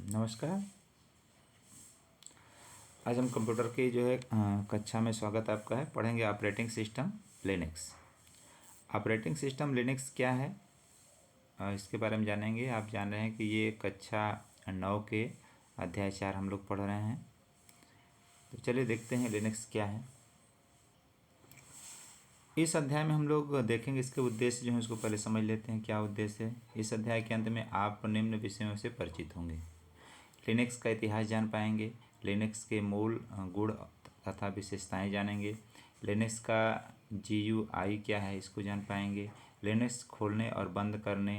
नमस्कार। आज हम कंप्यूटर की कक्षा में स्वागत आपका है। पढ़ेंगे operating system Linux. Operating system Linux क्या है, इसके बारे में जानेंगे। आप जान रहे हैं कि ये कक्षा 9 के अध्याय 4 हम लोग पढ़ रहे हैं। तो चलिए देखते हैं लिनक्स क्या है। इस अध्याय में हम लोग देखेंगे इसके उद्देश्य जो है उसको पहले समझ लेते हैं क्या उद्देश्य है। इस अध्याय के अंत में आप निम्न विषयों से परिचित होंगे। लिनक्स का इतिहास जान पाएंगे, लिनक्स के मूल गुण तथा विशेषताएं जानेंगे, लिनक्स का GUI क्या है इसको जान पाएंगे, लिनक्स खोलने और बंद करने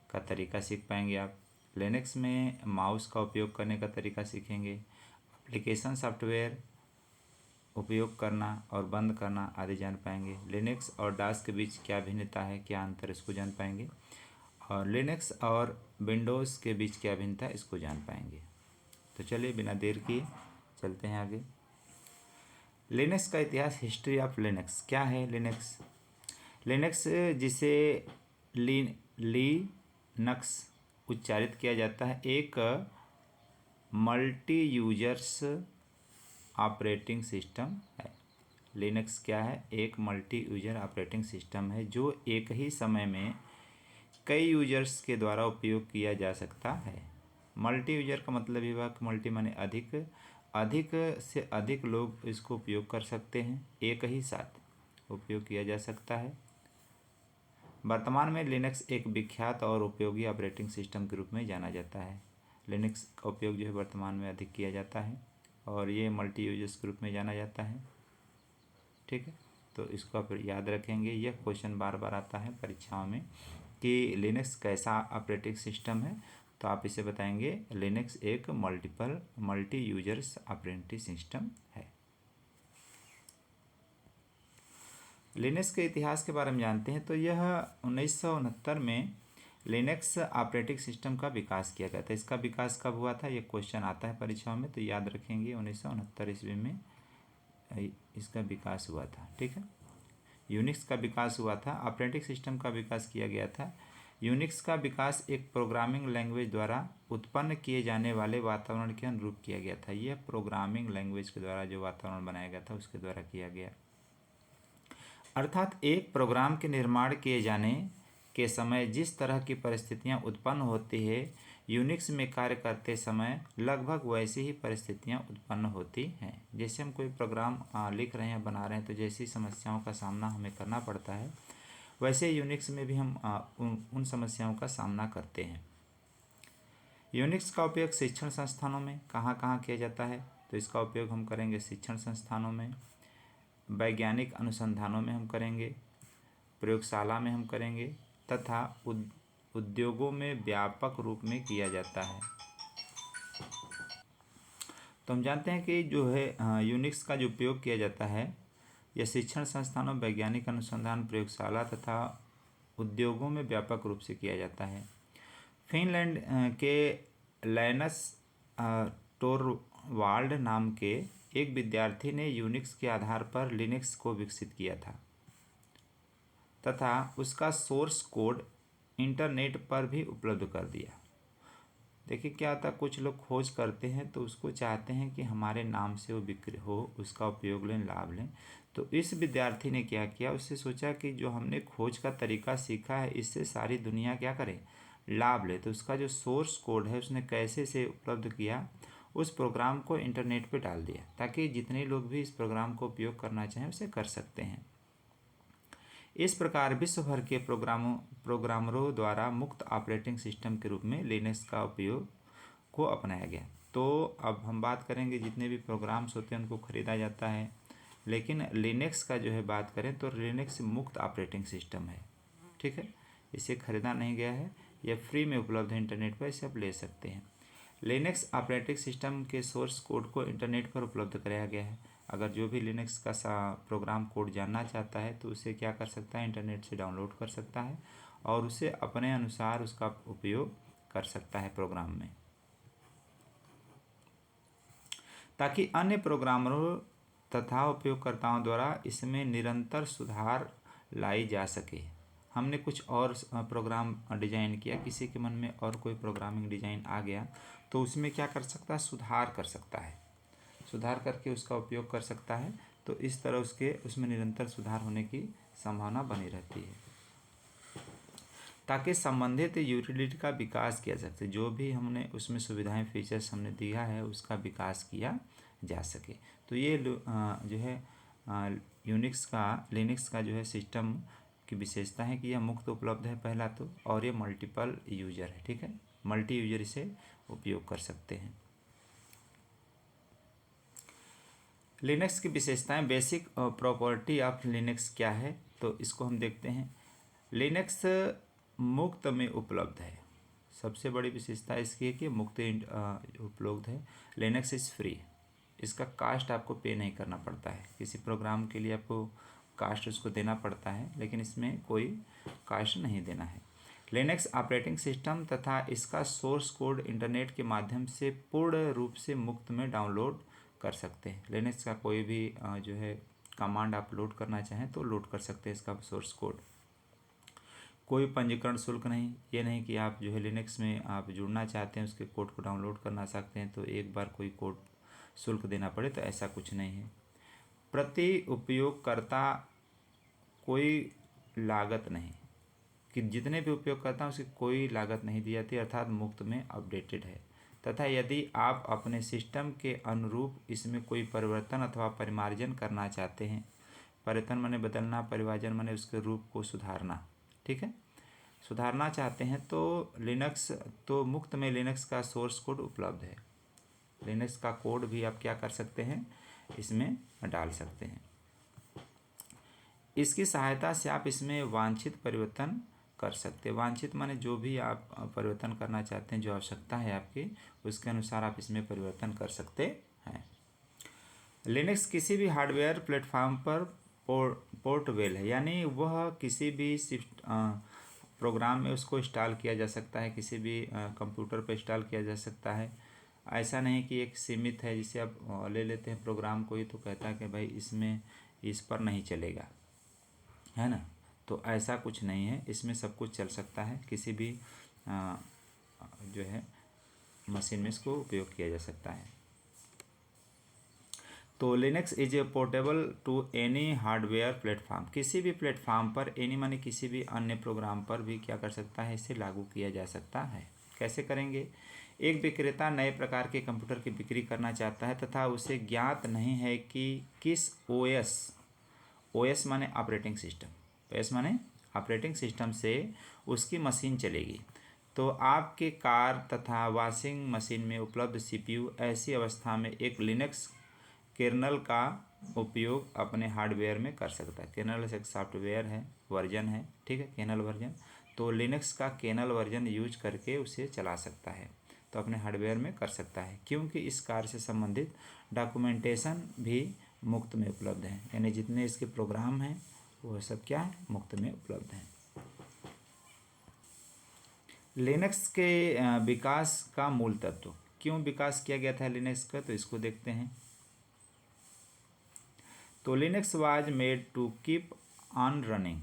का तरीका सीख पाएंगे आप, लिनक्स में माउस का उपयोग करने का तरीका सीखेंगे, एप्लीकेशन सॉफ्टवेयर उपयोग करना और बंद करना आदि जान पाएंगे, लिनक्स और डास के बीच क्या भिन्नता है, क्या अंतर इसको जान पाएंगे, और लिनक्स और विंडोज़ के बीच क्या भिन्नता है इसको जान पाएंगे। तो चलिए बिना देर किए चलते हैं आगे। लिनक्स का इतिहास, हिस्ट्री ऑफ लिनक्स। क्या है लिनक्स? लिनक्स जिसे लिनक्स उच्चारित किया जाता है, एक मल्टी यूजर्स ऑपरेटिंग सिस्टम है। लिनक्स क्या है? एक मल्टी यूजर ऑपरेटिंग सिस्टम है जो एक ही समय में कई यूजर्स के द्वारा उपयोग किया जा सकता है। मल्टी यूजर का मतलब ये हुआ कि मल्टी माने अधिक से अधिक लोग इसको उपयोग कर सकते हैं, एक ही साथ उपयोग किया जा सकता है। वर्तमान में लिनक्स एक विख्यात और उपयोगी ऑपरेटिंग सिस्टम के रूप में जाना जाता है। लिनक्स का उपयोग जो है वर्तमान में अधिक किया जाता है और ये मल्टी यूजर्स के रूप में जाना जाता है। ठीक है, तो इसको आप याद रखेंगे। यह क्वेश्चन बार बार आता है परीक्षाओं में कि लिनक्स कैसा ऑपरेटिंग सिस्टम है, तो आप इसे बताएंगे लिनक्स एक मल्टी यूजर्स ऑपरेटिंग सिस्टम है। लिनक्स के इतिहास के बारे में जानते हैं। तो यह 1969 में लिनक्स ऑपरेटिंग सिस्टम का विकास किया गया था। इसका विकास कब हुआ था, ये क्वेश्चन आता है परीक्षाओं में, तो याद रखेंगे 1969 ईस्वी में इसका विकास हुआ था। ठीक है, यूनिक्स का विकास हुआ था, ऑपरेटिंग सिस्टम का विकास किया गया था। यूनिक्स का विकास एक प्रोग्रामिंग लैंग्वेज द्वारा उत्पन्न किए जाने वाले वातावरण के अनुरूप किया गया था। यह प्रोग्रामिंग लैंग्वेज के द्वारा जो वातावरण बनाया गया था उसके द्वारा किया गया। अर्थात एक प्रोग्राम के निर्माण किए जाने के समय जिस तरह की परिस्थितियां उत्पन्न होती है, यूनिक्स में कार्य करते समय लगभग वैसी ही परिस्थितियां उत्पन्न होती हैं। जैसे हम कोई प्रोग्राम लिख रहे हैं, बना रहे हैं, तो जैसी समस्याओं का सामना हमें करना पड़ता है, वैसे यूनिक्स में भी हम उन समस्याओं का सामना करते हैं। यूनिक्स का उपयोग शिक्षण संस्थानों में कहाँ कहाँ किया जाता है, तो इसका उपयोग हम करेंगे शिक्षण संस्थानों में, वैज्ञानिक अनुसंधानों में हम करेंगे, प्रयोगशाला में हम करेंगे, तथा उद्योगों में व्यापक रूप में किया जाता है। तो हम जानते हैं कि जो है यूनिक्स का जो उपयोग किया जाता है यह शिक्षण संस्थानों, वैज्ञानिक अनुसंधान, प्रयोगशाला तथा उद्योगों में व्यापक रूप से किया जाता है। फिनलैंड के लाइनस टोरवाल्ड नाम के एक विद्यार्थी ने यूनिक्स के आधार पर लिनक्स को विकसित किया था तथा उसका सोर्स कोड इंटरनेट पर भी उपलब्ध कर दिया। देखिए क्या होता है, कुछ लोग खोज करते हैं तो उसको चाहते हैं कि हमारे नाम से वो बिक्री हो, उसका उपयोग लें, लाभ लें। तो इस विद्यार्थी ने क्या किया, उससे सोचा कि जो हमने खोज का तरीका सीखा है इससे सारी दुनिया क्या करे, लाभ ले। तो उसका जो सोर्स कोड है उसने कैसे से उपलब्ध किया, उस प्रोग्राम को इंटरनेट पे डाल दिया ताकि जितने लोग भी इस प्रोग्राम को उपयोग करना चाहें उसे कर सकते हैं। इस प्रकार विश्व भर के प्रोग्रामरों द्वारा मुक्त ऑपरेटिंग सिस्टम के रूप में लिनक्स का उपयोग को अपनाया गया। तो अब हम बात करेंगे जितने भी प्रोग्राम्स होते हैं उनको ख़रीदा जाता है, लेकिन लिनक्स का जो है बात करें तो लिनक्स मुक्त ऑपरेटिंग सिस्टम है। ठीक है, इसे ख़रीदा नहीं गया है, यह फ्री में उपलब्ध है, इंटरनेट पर इसे आप ले सकते हैं। लिनक्स ऑपरेटिंग सिस्टम के सोर्स कोड को इंटरनेट पर उपलब्ध कराया गया है। अगर जो भी लिनक्स का प्रोग्राम कोड जानना चाहता है तो उसे क्या कर सकता है, इंटरनेट से डाउनलोड कर सकता है और उसे अपने अनुसार उसका उपयोग कर सकता है प्रोग्राम में, ताकि अन्य प्रोग्रामरों तथा उपयोगकर्ताओं द्वारा इसमें निरंतर सुधार लाई जा सके। हमने कुछ और प्रोग्राम डिजाइन किया, किसी के मन में और कोई प्रोग्रामिंग डिजाइन आ गया, तो उसमें क्या कर सकता है, सुधार कर सकता है, सुधार करके उसका उपयोग कर सकता है। तो इस तरह उसमें निरंतर सुधार होने की संभावना बनी रहती है, ताकि संबंधित यूटिलिटी का विकास किया जा सके। जो भी हमने उसमें सुविधाएं फीचर्स हमने दिया है उसका विकास किया जा सके। तो ये जो है लिनक्स का जो है सिस्टम की विशेषता है कि यह मुक्त उपलब्ध है पहला तो, और ये मल्टीपल यूजर है। ठीक है, मल्टी यूजर इसे उपयोग कर सकते हैं। लिनक्स की विशेषताएं, बेसिक प्रॉपर्टी ऑफ लिनक्स क्या है, तो इसको हम देखते हैं। लिनक्स मुक्त में उपलब्ध है। सबसे बड़ी विशेषता इसकी है कि मुक्त उपलब्ध है। लिनक्स इज़ फ्री, इसका कास्ट आपको पे नहीं करना पड़ता है। किसी प्रोग्राम के लिए आपको कास्ट उसको देना पड़ता है, लेकिन इसमें कोई कास्ट नहीं देना है। लिनक्स ऑपरेटिंग सिस्टम तथा इसका सोर्स कोड इंटरनेट के माध्यम से पूर्ण रूप से मुफ्त में डाउनलोड कर सकते हैं। लिनक्स का कोई भी जो है कमांड आप लोड करना चाहें तो लोड कर सकते हैं इसका सोर्स कोड। कोई पंजीकरण शुल्क नहीं, ये नहीं कि आप जो है लिनक्स में आप जुड़ना चाहते हैं, उसके कोड को डाउनलोड करना चाहते हैं तो एक बार कोई कोड शुल्क देना पड़े, तो ऐसा कुछ नहीं है। प्रति उपयोगकर्ता कोई लागत नहीं, कि जितने भी उपयोगकर्ता हैं उसकी कोई लागत नहीं दी जाती, अर्थात मुफ्त में अपडेटेड है। तथा यदि आप अपने सिस्टम के अनुरूप इसमें कोई परिवर्तन अथवा परिमार्जन करना चाहते हैं, परिवर्तन माने बदलना, परिमार्जन माने उसके रूप को सुधारना, ठीक है, सुधारना चाहते हैं तो मुफ्त में लिनक्स का सोर्स कोड उपलब्ध है। लिनक्स का कोड भी आप क्या कर सकते हैं, इसमें डाल सकते हैं। इसकी सहायता से आप इसमें वांछित परिवर्तन कर सकते हैं। वांछित माने जो भी आप परिवर्तन करना चाहते हैं, जो आवश्यकता है आपकी, उसके अनुसार आप इसमें परिवर्तन कर सकते हैं। लिनक्स किसी भी हार्डवेयर प्लेटफॉर्म पर पोर्टेबल है, यानी वह किसी भी प्रोग्राम में उसको इंस्टॉल किया जा सकता है, किसी भी कंप्यूटर पर इंस्टॉल किया जा सकता है। ऐसा नहीं कि एक सीमित है, जिसे आप ले लेते हैं प्रोग्राम को ही तो कहता है कि भाई इसमें इस पर नहीं चलेगा, है ना, तो ऐसा कुछ नहीं है। इसमें सब कुछ चल सकता है, किसी भी जो है मशीन में इसको उपयोग किया जा सकता है। तो Linux is a portable to any hardware platform, किसी भी प्लेटफॉर्म पर, एनी माने किसी भी अन्य प्रोग्राम पर भी क्या कर सकता है, इसे लागू किया जा सकता है। कैसे करेंगे? एक विक्रेता नए प्रकार के कंप्यूटर की बिक्री करना चाहता है तथा उसे ज्ञात नहीं है कि किस ओएस माने ऑपरेटिंग सिस्टम, ओएस माने ऑपरेटिंग सिस्टम से उसकी मशीन चलेगी। तो आपके कार तथा वॉशिंग मशीन में उपलब्ध सीपीयू ऐसी अवस्था में एक लिनक्स कर्नल का उपयोग अपने हार्डवेयर में कर सकता है। कर्नल एक सॉफ्टवेयर है, वर्जन है, ठीक है, कर्नल वर्जन। तो लिनक्स का कर्नल वर्जन यूज करके उसे चला सकता है, तो अपने हार्डवेयर में कर सकता है, क्योंकि इस कार्य से संबंधित डॉक्यूमेंटेशन भी मुफ्त में उपलब्ध है। यानी जितने इसके प्रोग्राम हैं वो सब क्या है, मुफ्त में उपलब्ध हैं। लिनक्स के विकास का मूल तत्व, क्यों विकास किया गया था लिनक्स का, तो इसको देखते हैं। तो Linux was made to keep on running.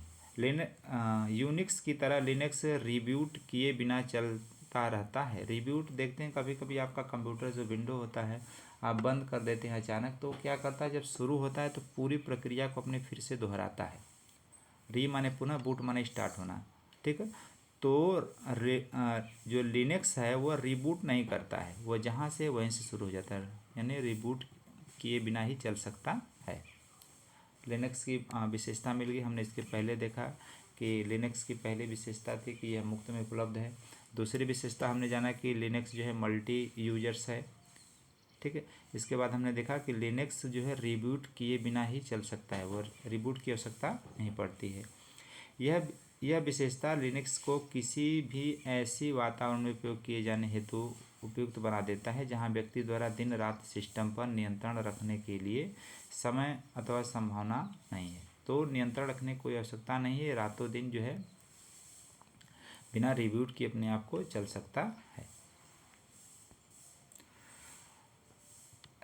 Unix की तरह लिनक्स रिबूट किए बिना चलता रहता है। रिबूट देखते हैं, कभी कभी आपका कंप्यूटर जो विंडो होता है आप बंद कर देते हैं अचानक, तो क्या करता है, जब शुरू होता है तो पूरी प्रक्रिया को अपने फिर से दोहराता है। री माने पुनः, बूट माने स्टार्ट होना, ठीक है। तो जो लिनक्स है वो रिबूट नहीं करता है, वो जहाँ से वहीं से शुरू हो जाता है, यानी रिबूट किए बिना ही चल सकता है। लिनक्स की विशेषता मिल गई। हमने इसके पहले देखा कि लिनक्स की पहली विशेषता थी कि यह मुफ्त में उपलब्ध है। दूसरी विशेषता हमने जाना कि लिनक्स जो है मल्टी यूजर्स है, ठीक है। इसके बाद हमने देखा कि लिनक्स जो है रिबूट किए बिना ही चल सकता है, वो रिबूट की आवश्यकता नहीं पड़ती है। यह विशेषता लिनक्स को किसी भी ऐसी वातावरण में उपयोग किए जाने हेतु उपयुक्त बना देता है जहां व्यक्ति द्वारा दिन रात सिस्टम पर नियंत्रण रखने के लिए समय अथवा संभावना नहीं है। तो नियंत्रण रखने की कोई आवश्यकता नहीं है, रातों दिन जो है बिना रिबूट किए अपने आप को चल सकता है।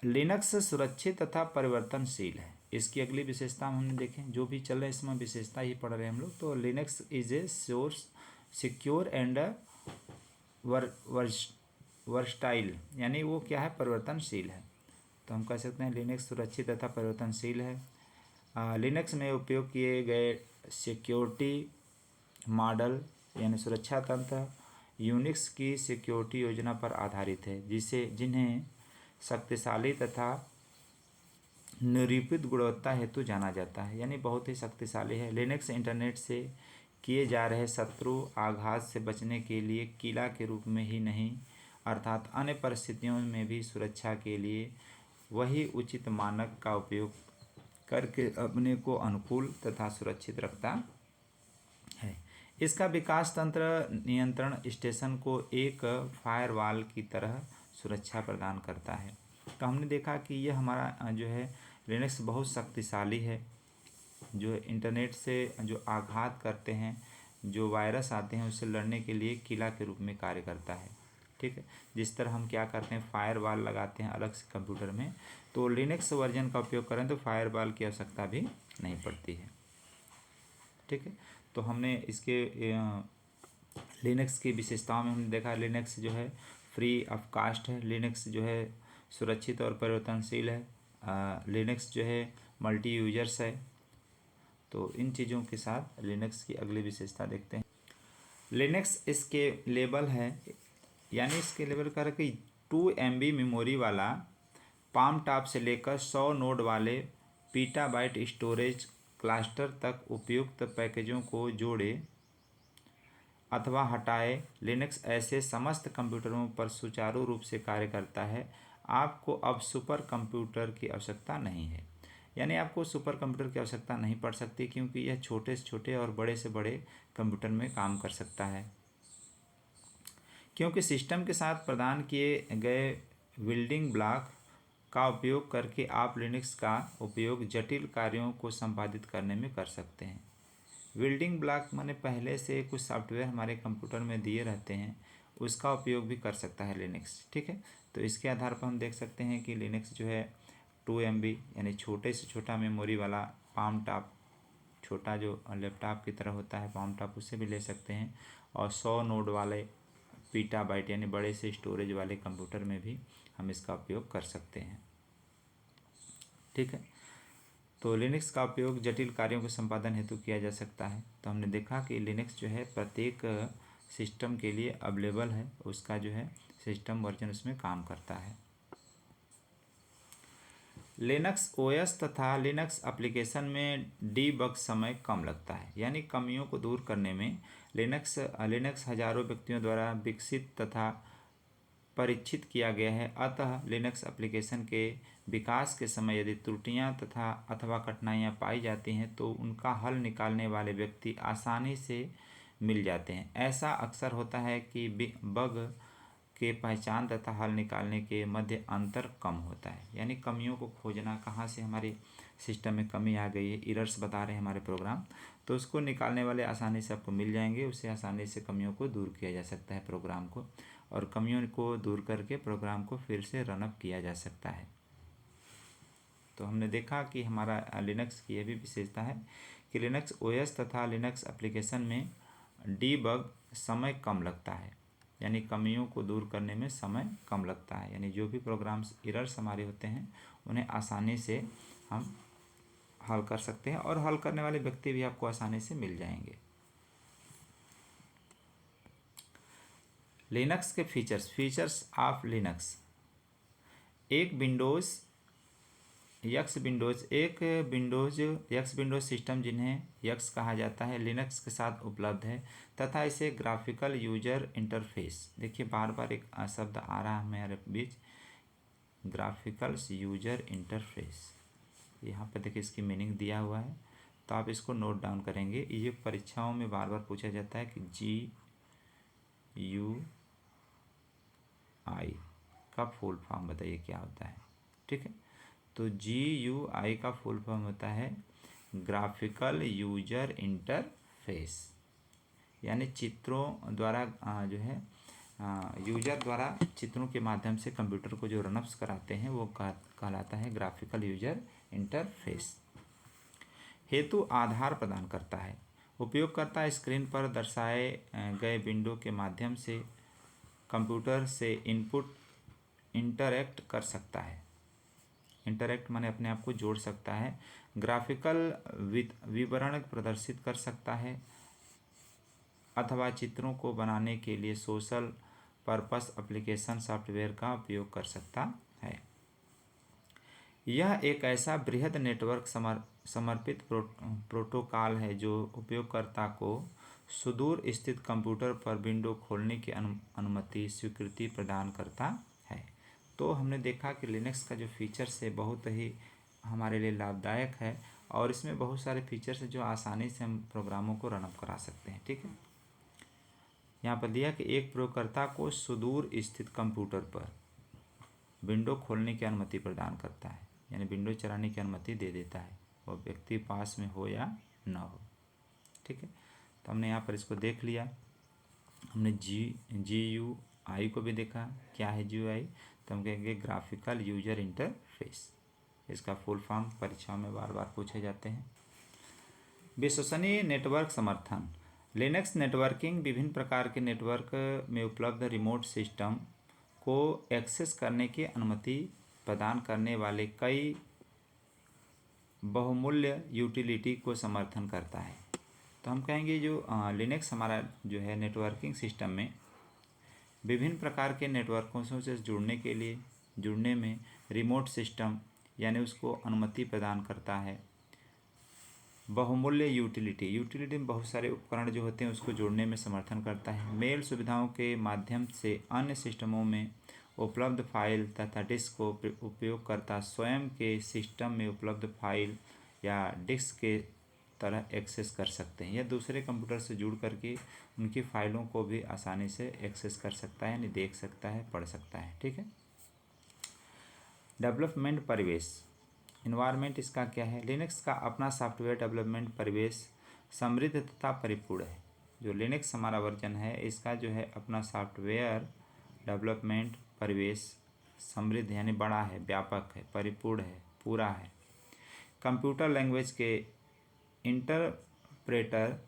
लिनक्स सुरक्षित तथा परिवर्तनशील है। इसकी अगली विशेषता हमने देखें, जो भी चल रहा है इसमें विशेषता ही पढ़ रहे हैं हम लोग। तो Linux is a source secure and versatile, यानी वो क्या है, परिवर्तनशील है। तो हम कह सकते हैं लिनक्स सुरक्षित तथा परिवर्तनशील है। लिनक्स में उपयोग किए गए सिक्योरिटी मॉडल यानी सुरक्षा तंत्र यूनिक्स की सिक्योरिटी योजना पर आधारित है, जिन्हें शक्तिशाली तथा निरूपित गुणवत्ता हेतु जाना जाता है, यानी बहुत ही शक्तिशाली है। लिनक्स इंटरनेट से किए जा रहे शत्रु आघात से बचने के लिए किला के रूप में ही नहीं, अर्थात अन्य परिस्थितियों में भी सुरक्षा के लिए वही उचित मानक का उपयोग करके अपने को अनुकूल तथा सुरक्षित रखता है। इसका विकास तंत्र नियंत्रण स्टेशन को एक फायरवॉल की तरह सुरक्षा प्रदान करता है। तो हमने देखा कि यह हमारा जो है लिनक्स बहुत शक्तिशाली है, जो इंटरनेट से जो आघात करते हैं, जो वायरस आते हैं, उससे लड़ने के लिए किला के रूप में कार्य करता है। ठीक है, जिस तरह हम क्या करते हैं, फायरवॉल लगाते हैं अलग से कंप्यूटर में, तो लिनक्स वर्जन का उपयोग करें तो फायरवॉल की आवश्यकता भी नहीं पड़ती है। ठीक है, तो हमने इसके लिनक्स की विशेषताओं में हमने देखा लिनक्स जो है फ्री ऑफ कास्ट है, लिनक्स जो है सुरक्षित और परिवर्तनशील है, लिनक्स जो है मल्टी यूजर्स है। तो इन चीज़ों के साथ लिनक्स की अगली विशेषता देखते हैं। लिनक्स इसके लेबल है, यानी इसके लेबल कर कि 2 MB मेमोरी वाला पाम टॉप से लेकर 100 नोड वाले पीटाबाइट स्टोरेज क्लस्टर तक उपयुक्त पैकेजों को जोड़े अथवा हटाए। लिनक्स ऐसे समस्त कंप्यूटरों पर सुचारू रूप से कार्य करता है। आपको अब सुपर कंप्यूटर की आवश्यकता नहीं है, यानी आपको सुपर कंप्यूटर की आवश्यकता नहीं पड़ सकती, क्योंकि यह छोटे से छोटे और बड़े से बड़े कंप्यूटर में काम कर सकता है। क्योंकि सिस्टम के साथ प्रदान किए गए बिल्डिंग ब्लॉक का उपयोग करके आप लिनक्स का उपयोग जटिल कार्यों को संपादित करने में कर सकते हैं। बिल्डिंग ब्लॉक माने पहले से कुछ सॉफ्टवेयर हमारे कंप्यूटर में दिए रहते हैं, उसका उपयोग भी कर सकता है लिनक्स। ठीक है, तो इसके आधार पर हम देख सकते हैं कि लिनक्स जो है 2 MB यानी छोटे से छोटा मेमोरी वाला पाम टॉप, छोटा जो लैपटॉप की तरह होता है पाम टॉप, उससे भी ले सकते हैं, और 100 नोड वाले पीटाबाइट यानी बड़े से स्टोरेज वाले कंप्यूटर में भी हम इसका उपयोग कर सकते हैं। ठीक है, तो लिनक्स का उपयोग जटिल कार्यों के संपादन हेतु किया जा सकता है। तो हमने देखा कि लिनक्स जो है प्रत्येक सिस्टम के लिए अवेलेबल है, उसका जो है सिस्टम वर्जन उसमें काम करता है। लिनक्स ओएस तथा लिनक्स एप्लीकेशन में डीबग समय कम लगता है, यानी कमियों को दूर करने में लिनक्स हजारों व्यक्तियों द्वारा विकसित तथा परीक्षित किया गया है। अतः लिनक्स एप्लीकेशन के विकास के समय यदि त्रुटियां तथा अथवा कठिनाइयां पाई जाती हैं तो उनका हल निकालने वाले व्यक्ति आसानी से मिल जाते हैं। ऐसा अक्सर होता है कि बग के पहचान तथा हल निकालने के मध्य अंतर कम होता है, यानी कमियों को खोजना, कहाँ से हमारे सिस्टम में कमी आ गई है, एरर्स बता रहे हैं हमारे प्रोग्राम, तो उसको निकालने वाले आसानी से आपको मिल जाएंगे। उससे आसानी से कमियों को दूर किया जा सकता है प्रोग्राम को, और कमियों को दूर करके प्रोग्राम को फिर से रनअप किया जा सकता है। तो हमने देखा कि हमारा लिनक्स की यह भी विशेषता है कि लिनक्स ओएस तथा लिनक्स एप्लीकेशन में डीबग समय कम लगता है, यानी कमियों को दूर करने में समय कम लगता है, यानी जो भी प्रोग्राम्स एरर्स हमारे होते हैं उन्हें आसानी से हम हल कर सकते हैं, और हल करने वाले व्यक्ति भी आपको आसानी से मिल जाएंगे। लिनक्स के फीचर्स ऑफ लिनक्स। एक विंडोज सिस्टम जिन्हें यक्स कहा जाता है लिनक्स के साथ उपलब्ध है तथा इसे ग्राफिकल यूजर इंटरफेस, देखिए बार बार एक शब्द आ रहा है हमारे बीच, ग्राफिकल यूजर इंटरफेस, यहाँ पर देखिए इसकी मीनिंग दिया हुआ है, तो आप इसको नोट डाउन करेंगे। ये परीक्षाओं में बार बार पूछा जाता है कि GUI का फुल फॉर्म बताइए क्या होता है। ठीक है, तो GUI का फुल फॉर्म होता है ग्राफिकल यूजर इंटरफेस, यानी चित्रों द्वारा जो है यूजर द्वारा चित्रों के माध्यम से कंप्यूटर को जो रनअप्स कराते हैं वो कहलाता है ग्राफिकल यूजर इंटरफेस। हेतु आधार प्रदान करता है। उपयोगकर्ता स्क्रीन पर दर्शाए गए विंडो के माध्यम से कंप्यूटर से इनपुट इंटरैक्ट कर सकता है। इंटरैक्ट माने अपने आप को जोड़ सकता है। ग्राफिकल विवरण प्रदर्शित कर सकता है अथवा चित्रों को बनाने के लिए सोशल पर्पस एप्लीकेशन सॉफ्टवेयर का उपयोग कर सकता है। यह एक ऐसा बृहद नेटवर्क समर्पित प्रोटोकॉल है जो उपयोगकर्ता को सुदूर स्थित कंप्यूटर पर विंडो खोलने की अनुमति स्वीकृति प्रदान करता है। तो हमने देखा कि लिनक्स का जो फीचर्स है बहुत ही हमारे लिए लाभदायक है और इसमें बहुत सारे फीचर्स हैं जो आसानी से हम प्रोग्रामों को रनअप करा सकते हैं। ठीक है, यहाँ पर दिया कि एक प्रयोगकर्ता को सुदूर स्थित कंप्यूटर पर विंडो खोलने की अनुमति प्रदान करता है, यानी विंडो चलाने की अनुमति दे देता है, वो व्यक्ति पास में हो या न हो। ठीक है, तो हमने यहाँ पर इसको देख लिया। हमने GUI को भी देखा। क्या है GUI? तो हम कहेंगे ग्राफिकल यूजर इंटरफेस। इसका फुल फॉर्म परीक्षाओं में बार बार पूछे जाते हैं। विश्वसनीय नेटवर्क समर्थन। लिनक्स नेटवर्किंग विभिन्न प्रकार के नेटवर्क में उपलब्ध रिमोट सिस्टम को एक्सेस करने की अनुमति प्रदान करने वाले कई बहुमूल्य यूटिलिटी को समर्थन करता है। तो हम कहेंगे जो लिनक्स हमारा जो है नेटवर्किंग सिस्टम में विभिन्न प्रकार के नेटवर्कों से जुड़ने में रिमोट सिस्टम यानी उसको अनुमति प्रदान करता है। बहुमूल्य यूटिलिटी में बहुत सारे उपकरण जो होते हैं उसको जोड़ने में समर्थन करता है। मेल सुविधाओं के माध्यम से अन्य सिस्टमों में उपलब्ध फाइल तथा डिस्क को उपयोगकर्ता स्वयं के सिस्टम में उपलब्ध फाइल या डिस्क के तरह एक्सेस कर सकते हैं या दूसरे कंप्यूटर से जुड़ करके उनकी फाइलों को भी आसानी से एक्सेस कर सकता है, यानी देख सकता है, पढ़ सकता है। ठीक है, डेवलपमेंट परिवेश इन्वायरमेंट इसका क्या है? लिनक्स का अपना सॉफ्टवेयर डेवलपमेंट परिवेश समृद्ध तथा परिपूर्ण है। जो लिनक्स हमारा वर्जन है इसका जो है अपना सॉफ्टवेयर डेवलपमेंट परिवेश समृद्ध यानी बड़ा है, व्यापक है, परिपूर्ण है, पूरा है। कंप्यूटर लैंग्वेज के इंटरप्रेटर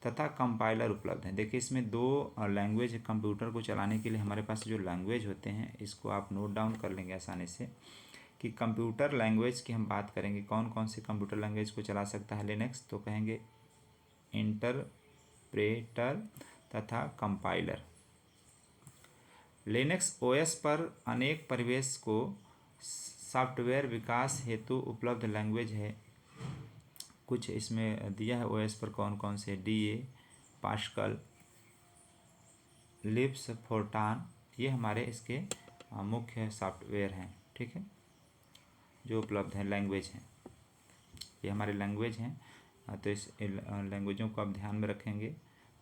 तथा कंपाइलर उपलब्ध हैं। देखिए इसमें दो लैंग्वेज कंप्यूटर को चलाने के लिए हमारे पास जो लैंग्वेज होते हैं इसको आप नोट डाउन कर लेंगे आसानी से कि कंप्यूटर लैंग्वेज की हम बात करेंगे कौन कौन से कंप्यूटर लैंग्वेज को चला सकता है लिनक्स, तो कहेंगे इंटरप्रेटर तथा कंपाइलर। लिनक्स ओएस पर अनेक परिवेश को सॉफ्टवेयर विकास हेतु उपलब्ध लैंग्वेज है। कुछ इसमें दिया है ओएस पर कौन कौन से, DA, पास्कल, लिब्स, फोर्टान, ये हमारे इसके मुख्य सॉफ्टवेयर हैं। ठीक है, जो उपलब्ध है लैंग्वेज हैं, ये हमारे लैंग्वेज हैं। तो इस लैंग्वेजों को आप ध्यान में रखेंगे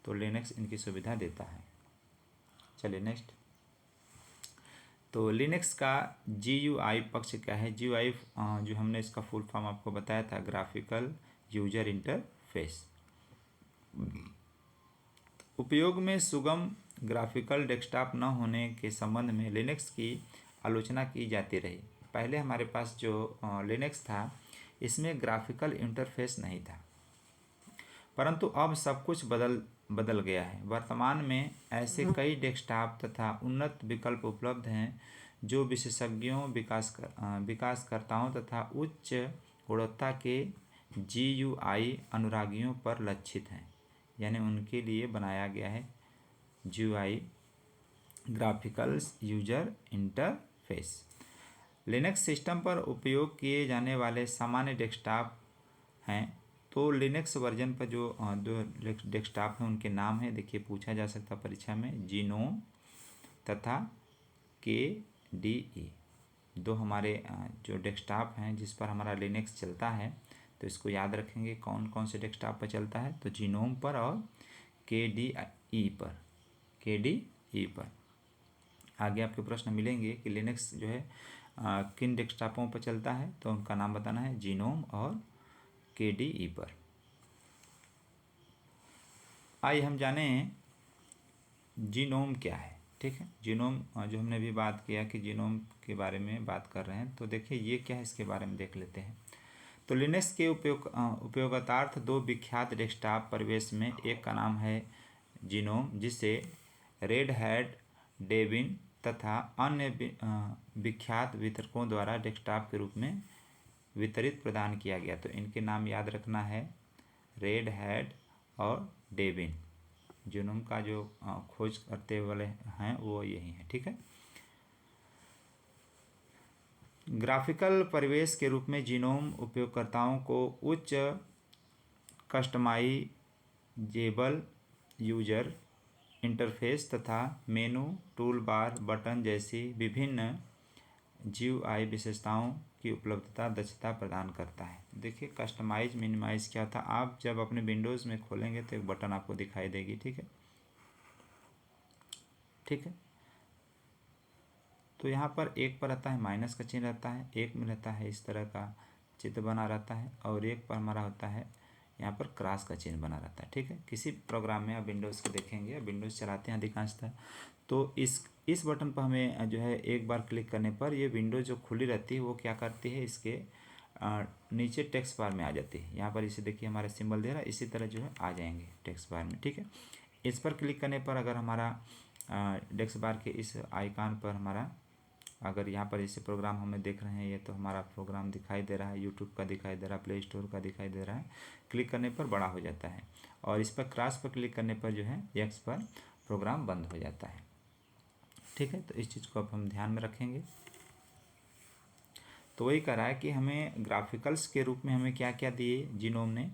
तो लिनक्स इनकी सुविधा देता है। चलिए नेक्स्ट, तो लिनक्स का GUI पक्ष क्या है? GUI जो हमने इसका फुल फॉर्म आपको बताया था, ग्राफिकल यूजर इंटरफेस। उपयोग में सुगम ग्राफिकल डेस्कटॉप न होने के संबंध में लिनक्स की आलोचना की जाती रही। पहले हमारे पास जो लिनक्स था इसमें ग्राफिकल इंटरफेस नहीं था, परंतु अब सब कुछ बदल गया है। वर्तमान में ऐसे कई डेस्कटॉप तथा उन्नत विकल्प उपलब्ध हैं जो विशेषज्ञों, विकासकर्ताओं तथा उच्च गुणवत्ता के GUI अनुरागियों पर लक्षित हैं, यानी उनके लिए बनाया गया है GUI, graphical user interface. Linux system पर उपयोग किए जाने वाले सामान्य डेस्कटॉप हैं। तो लिनक्स वर्जन पर जो डेस्कटॉप हैं उनके नाम हैं, देखिए पूछा जा सकता परीक्षा में, जीनोम तथा KDE। दो हमारे जो डेस्कटॉप हैं जिस पर हमारा लिनक्स चलता है, तो इसको याद रखेंगे कौन कौन से डेस्कटॉप पर चलता है, तो जीनोम पर और KDE पर। आगे आपके प्रश्न मिलेंगे कि लिनक्स जो है किन डेस्कटॉपों पर चलता है, तो उनका नाम बताना है, जीनोम और KDE पर। आइए हम जाने जीनोम क्या है। ठीक है, जीनोम जो हमने भी बात किया कि जीनोम के बारे में बात कर रहे हैं, तो देखिए ये क्या है इसके बारे में देख लेते हैं। तो लिनक्स के उपयोगितार्थ दो विख्यात डेस्कटॉप परिवेश में, एक का नाम है जीनोम, जिसे रेड हैट, डेबिन तथा अन्य विख्यात वितरकों द्वारा डेस्कटॉप के रूप में वितरित प्रदान किया गया। तो इनके नाम याद रखना है, रेड हैट और डेबिन। जीनोम का जो खोज करते वाले हैं वो यही है, ठीक है। ग्राफिकल परिवेश के रूप में जीनोम उपयोगकर्ताओं को उच्च कस्टमाइजेबल यूजर इंटरफेस तथा मेनू, टूल बार, बटन जैसी विभिन्न GUI विशेषताओं की उपलब्धता दक्षता प्रदान करता है। देखिए कस्टमाइज मिनिमाइज क्या था, आप जब अपने विंडोज़ में खोलेंगे तो एक बटन आपको दिखाई देगी, ठीक है, ठीक है। तो यहाँ पर एक पर रहता है माइनस का चिन्ह रहता है, एक में रहता है इस तरह का चित्र बना रहता है, और एक पर हमारा होता है यहाँ पर क्रॉस का चिन्ह बना रहता है, ठीक है। किसी प्रोग्राम में आप विंडोज़ को देखेंगे, विंडोज़ चलाते हैं अधिकांशतः, तो इस बटन पर हमें जो है एक बार क्लिक करने पर ये विंडो जो खुली रहती है वो क्या करती है, इसके नीचे टेक्स्ट बार में आ जाती है। यहाँ पर इसे देखिए हमारा सिंबल दे रहा है, इसी तरह जो है आ जाएंगे टेक्स्ट बार में, ठीक है। इस पर क्लिक करने पर अगर हमारा टेक्स्ट बार के इस आइकन पर हमारा, अगर यहाँ पर इसे प्रोग्राम हमें देख रहे हैं, ये तो हमारा प्रोग्राम दिखाई दे रहा है, यूट्यूब का दिखाई दे रहा है, प्ले स्टोर का दिखाई दे रहा है, क्लिक करने पर बड़ा हो जाता है, और इस पर क्रॉस पर क्लिक करने पर जो है एक्स पर प्रोग्राम बंद हो जाता है, ठीक है। तो इस चीज़ को अब हम ध्यान में रखेंगे। तो वही कह रहा है कि हमें ग्राफिकल्स के रूप में हमें क्या क्या दिए जीनोम ने।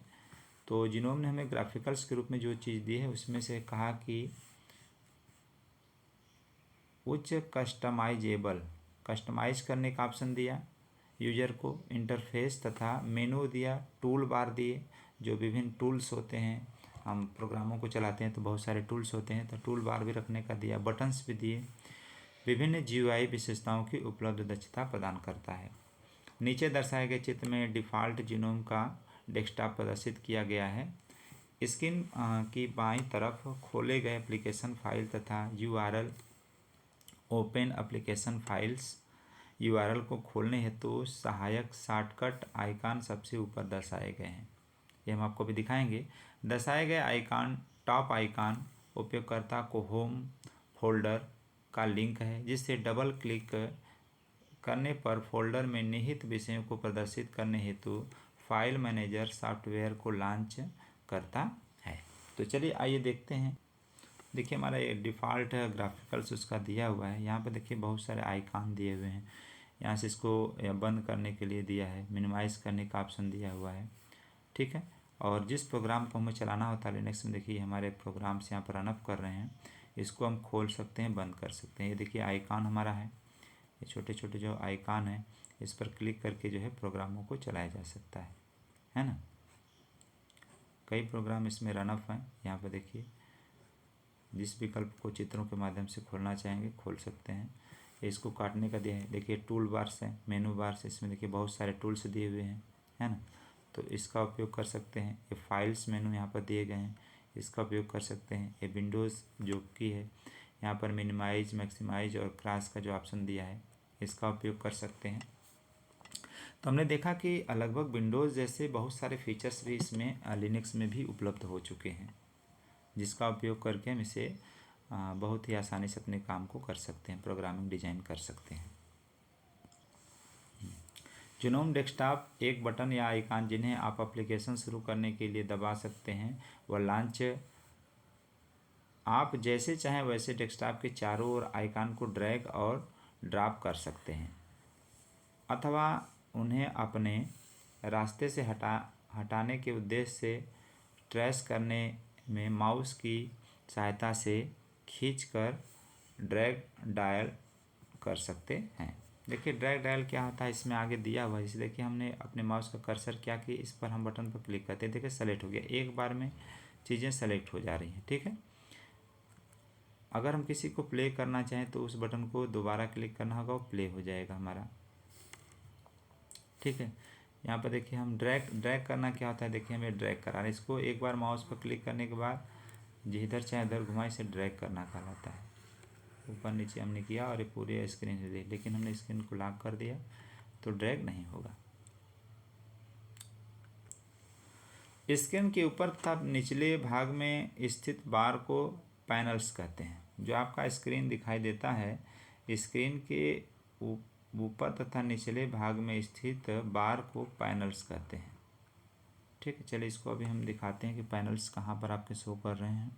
तो जीनोम ने हमें ग्राफिकल्स के रूप में जो चीज़ दी है उसमें से कहा कि उच्च कस्टमाइज करने का ऑप्शन दिया यूजर को, इंटरफेस तथा मेनू दिया, टूल बार दिए, जो विभिन्न टूल्स होते हैं, हम प्रोग्रामों को चलाते हैं तो बहुत सारे टूल्स होते हैं, तो टूल बार भी रखने का दिया, बटन्स भी दिए, विभिन्न GUI विशेषताओं की उपलब्ध दक्षता प्रदान करता है। नीचे दर्शाए गए चित्र में डिफ़ॉल्ट जीनोम का डेस्कटॉप प्रदर्शित किया गया है। स्क्रीन की बाईं तरफ खोले गए एप्लीकेशन फाइल तथा URL open application files URL को खोलने हेतु सहायक शॉर्टकट आइकन सबसे ऊपर दर्शाए गए हैं। ये हम आपको भी दिखाएंगे। दर्शाए गए आइकन, टॉप आइकन उपयोगकर्ता को होम फोल्डर का लिंक है, जिससे डबल क्लिक करने पर फोल्डर में निहित विषयों को प्रदर्शित करने हेतु फाइल मैनेजर सॉफ्टवेयर को लॉन्च करता है। तो चलिए आइए देखते हैं। देखिए हमारा ये डिफ़ॉल्ट ग्राफिकल्स उसका दिया हुआ है। यहाँ पर देखिए बहुत सारे आइकन दिए हुए हैं। यहाँ से इसको बंद करने के लिए दिया है, मिनिमाइज़ करने का ऑप्शन दिया हुआ है, ठीक है। और जिस प्रोग्राम को हमें चलाना होता है लिनक्स में, देखिए हमारे प्रोग्राम्स यहाँ पर रनअप कर रहे हैं, इसको हम खोल सकते हैं, बंद कर सकते हैं। ये देखिए आइकन हमारा है, ये छोटे छोटे जो आइकन हैं इस पर क्लिक करके जो है प्रोग्रामों को चलाया जा सकता है ना। कई प्रोग्राम इसमें रनअप हैं। यहाँ पर देखिए जिस विकल्प को चित्रों के माध्यम से खोलना चाहेंगे खोल सकते हैं। इसको काटने का दिया है, देखिए टूल बार्स है, मेनू बार्स, इसमें देखिए बहुत सारे टूल्स दिए हुए हैं, है ना। तो इसका उपयोग कर सकते हैं। ये फाइल्स मेनू यहाँ पर दिए गए हैं, इसका उपयोग कर सकते हैं। ये विंडोज़ जो की है, यहाँ पर मिनिमाइज, मैक्सिमाइज और क्रॉस का जो ऑप्शन दिया है इसका उपयोग कर सकते हैं। तो हमने देखा कि लगभग विंडोज़ जैसे बहुत सारे फीचर्स भी इसमें लिनक्स में भी उपलब्ध हो चुके हैं, जिसका उपयोग करके हम इसे बहुत ही आसानी से अपने काम को कर सकते हैं, प्रोग्रामिंग डिजाइन कर सकते हैं। जीनोम डेस्कटॉप एक बटन या आइकन जिन्हें आप एप्लीकेशन शुरू करने के लिए दबा सकते हैं व लॉन्च, आप जैसे चाहें वैसे डेस्कटॉप के चारों ओर आइकन को ड्रैग और ड्रॉप कर सकते हैं, अथवा उन्हें अपने रास्ते से हटाने के उद्देश्य से ट्रेस करने में माउस की सहायता से खींचकर ड्रैग डायल कर सकते हैं। देखिए ड्रैग डायल क्या होता है इसमें आगे दिया हुआ है। इसे देखिए हमने अपने माउस का कर्सर क्या कि इस पर हम बटन पर क्लिक करते हैं, देखिए सेलेक्ट हो गया, एक बार में चीज़ें सेलेक्ट हो जा रही हैं, ठीक है। अगर हम किसी को प्ले करना चाहें तो उस बटन को दोबारा क्लिक करना होगा, वो प्ले हो जाएगा हमारा, ठीक है। यहाँ पर देखिए हम ड्रैग करना क्या होता है, देखिए हमें ड्रैग करा रहे हैं, इसको एक बार माउस पर क्लिक करने के बाद जिधर चाहे उधर घुमाए, इसे ड्रैग करना कहलाता है। ऊपर नीचे हमने किया और ये पूरे स्क्रीन से दी, लेकिन हमने स्क्रीन को लॉक कर दिया तो ड्रैग नहीं होगा। स्क्रीन के ऊपर तथा निचले भाग में स्थित बार को पैनल्स कहते हैं। जो आपका स्क्रीन दिखाई देता है, स्क्रीन के ऊपर तथा निचले भाग में स्थित बार को पैनल्स कहते हैं। ठीक है, चलिए इसको अभी हम दिखाते हैं कि पैनल्स कहाँ पर आपके शो कर रहे हैं।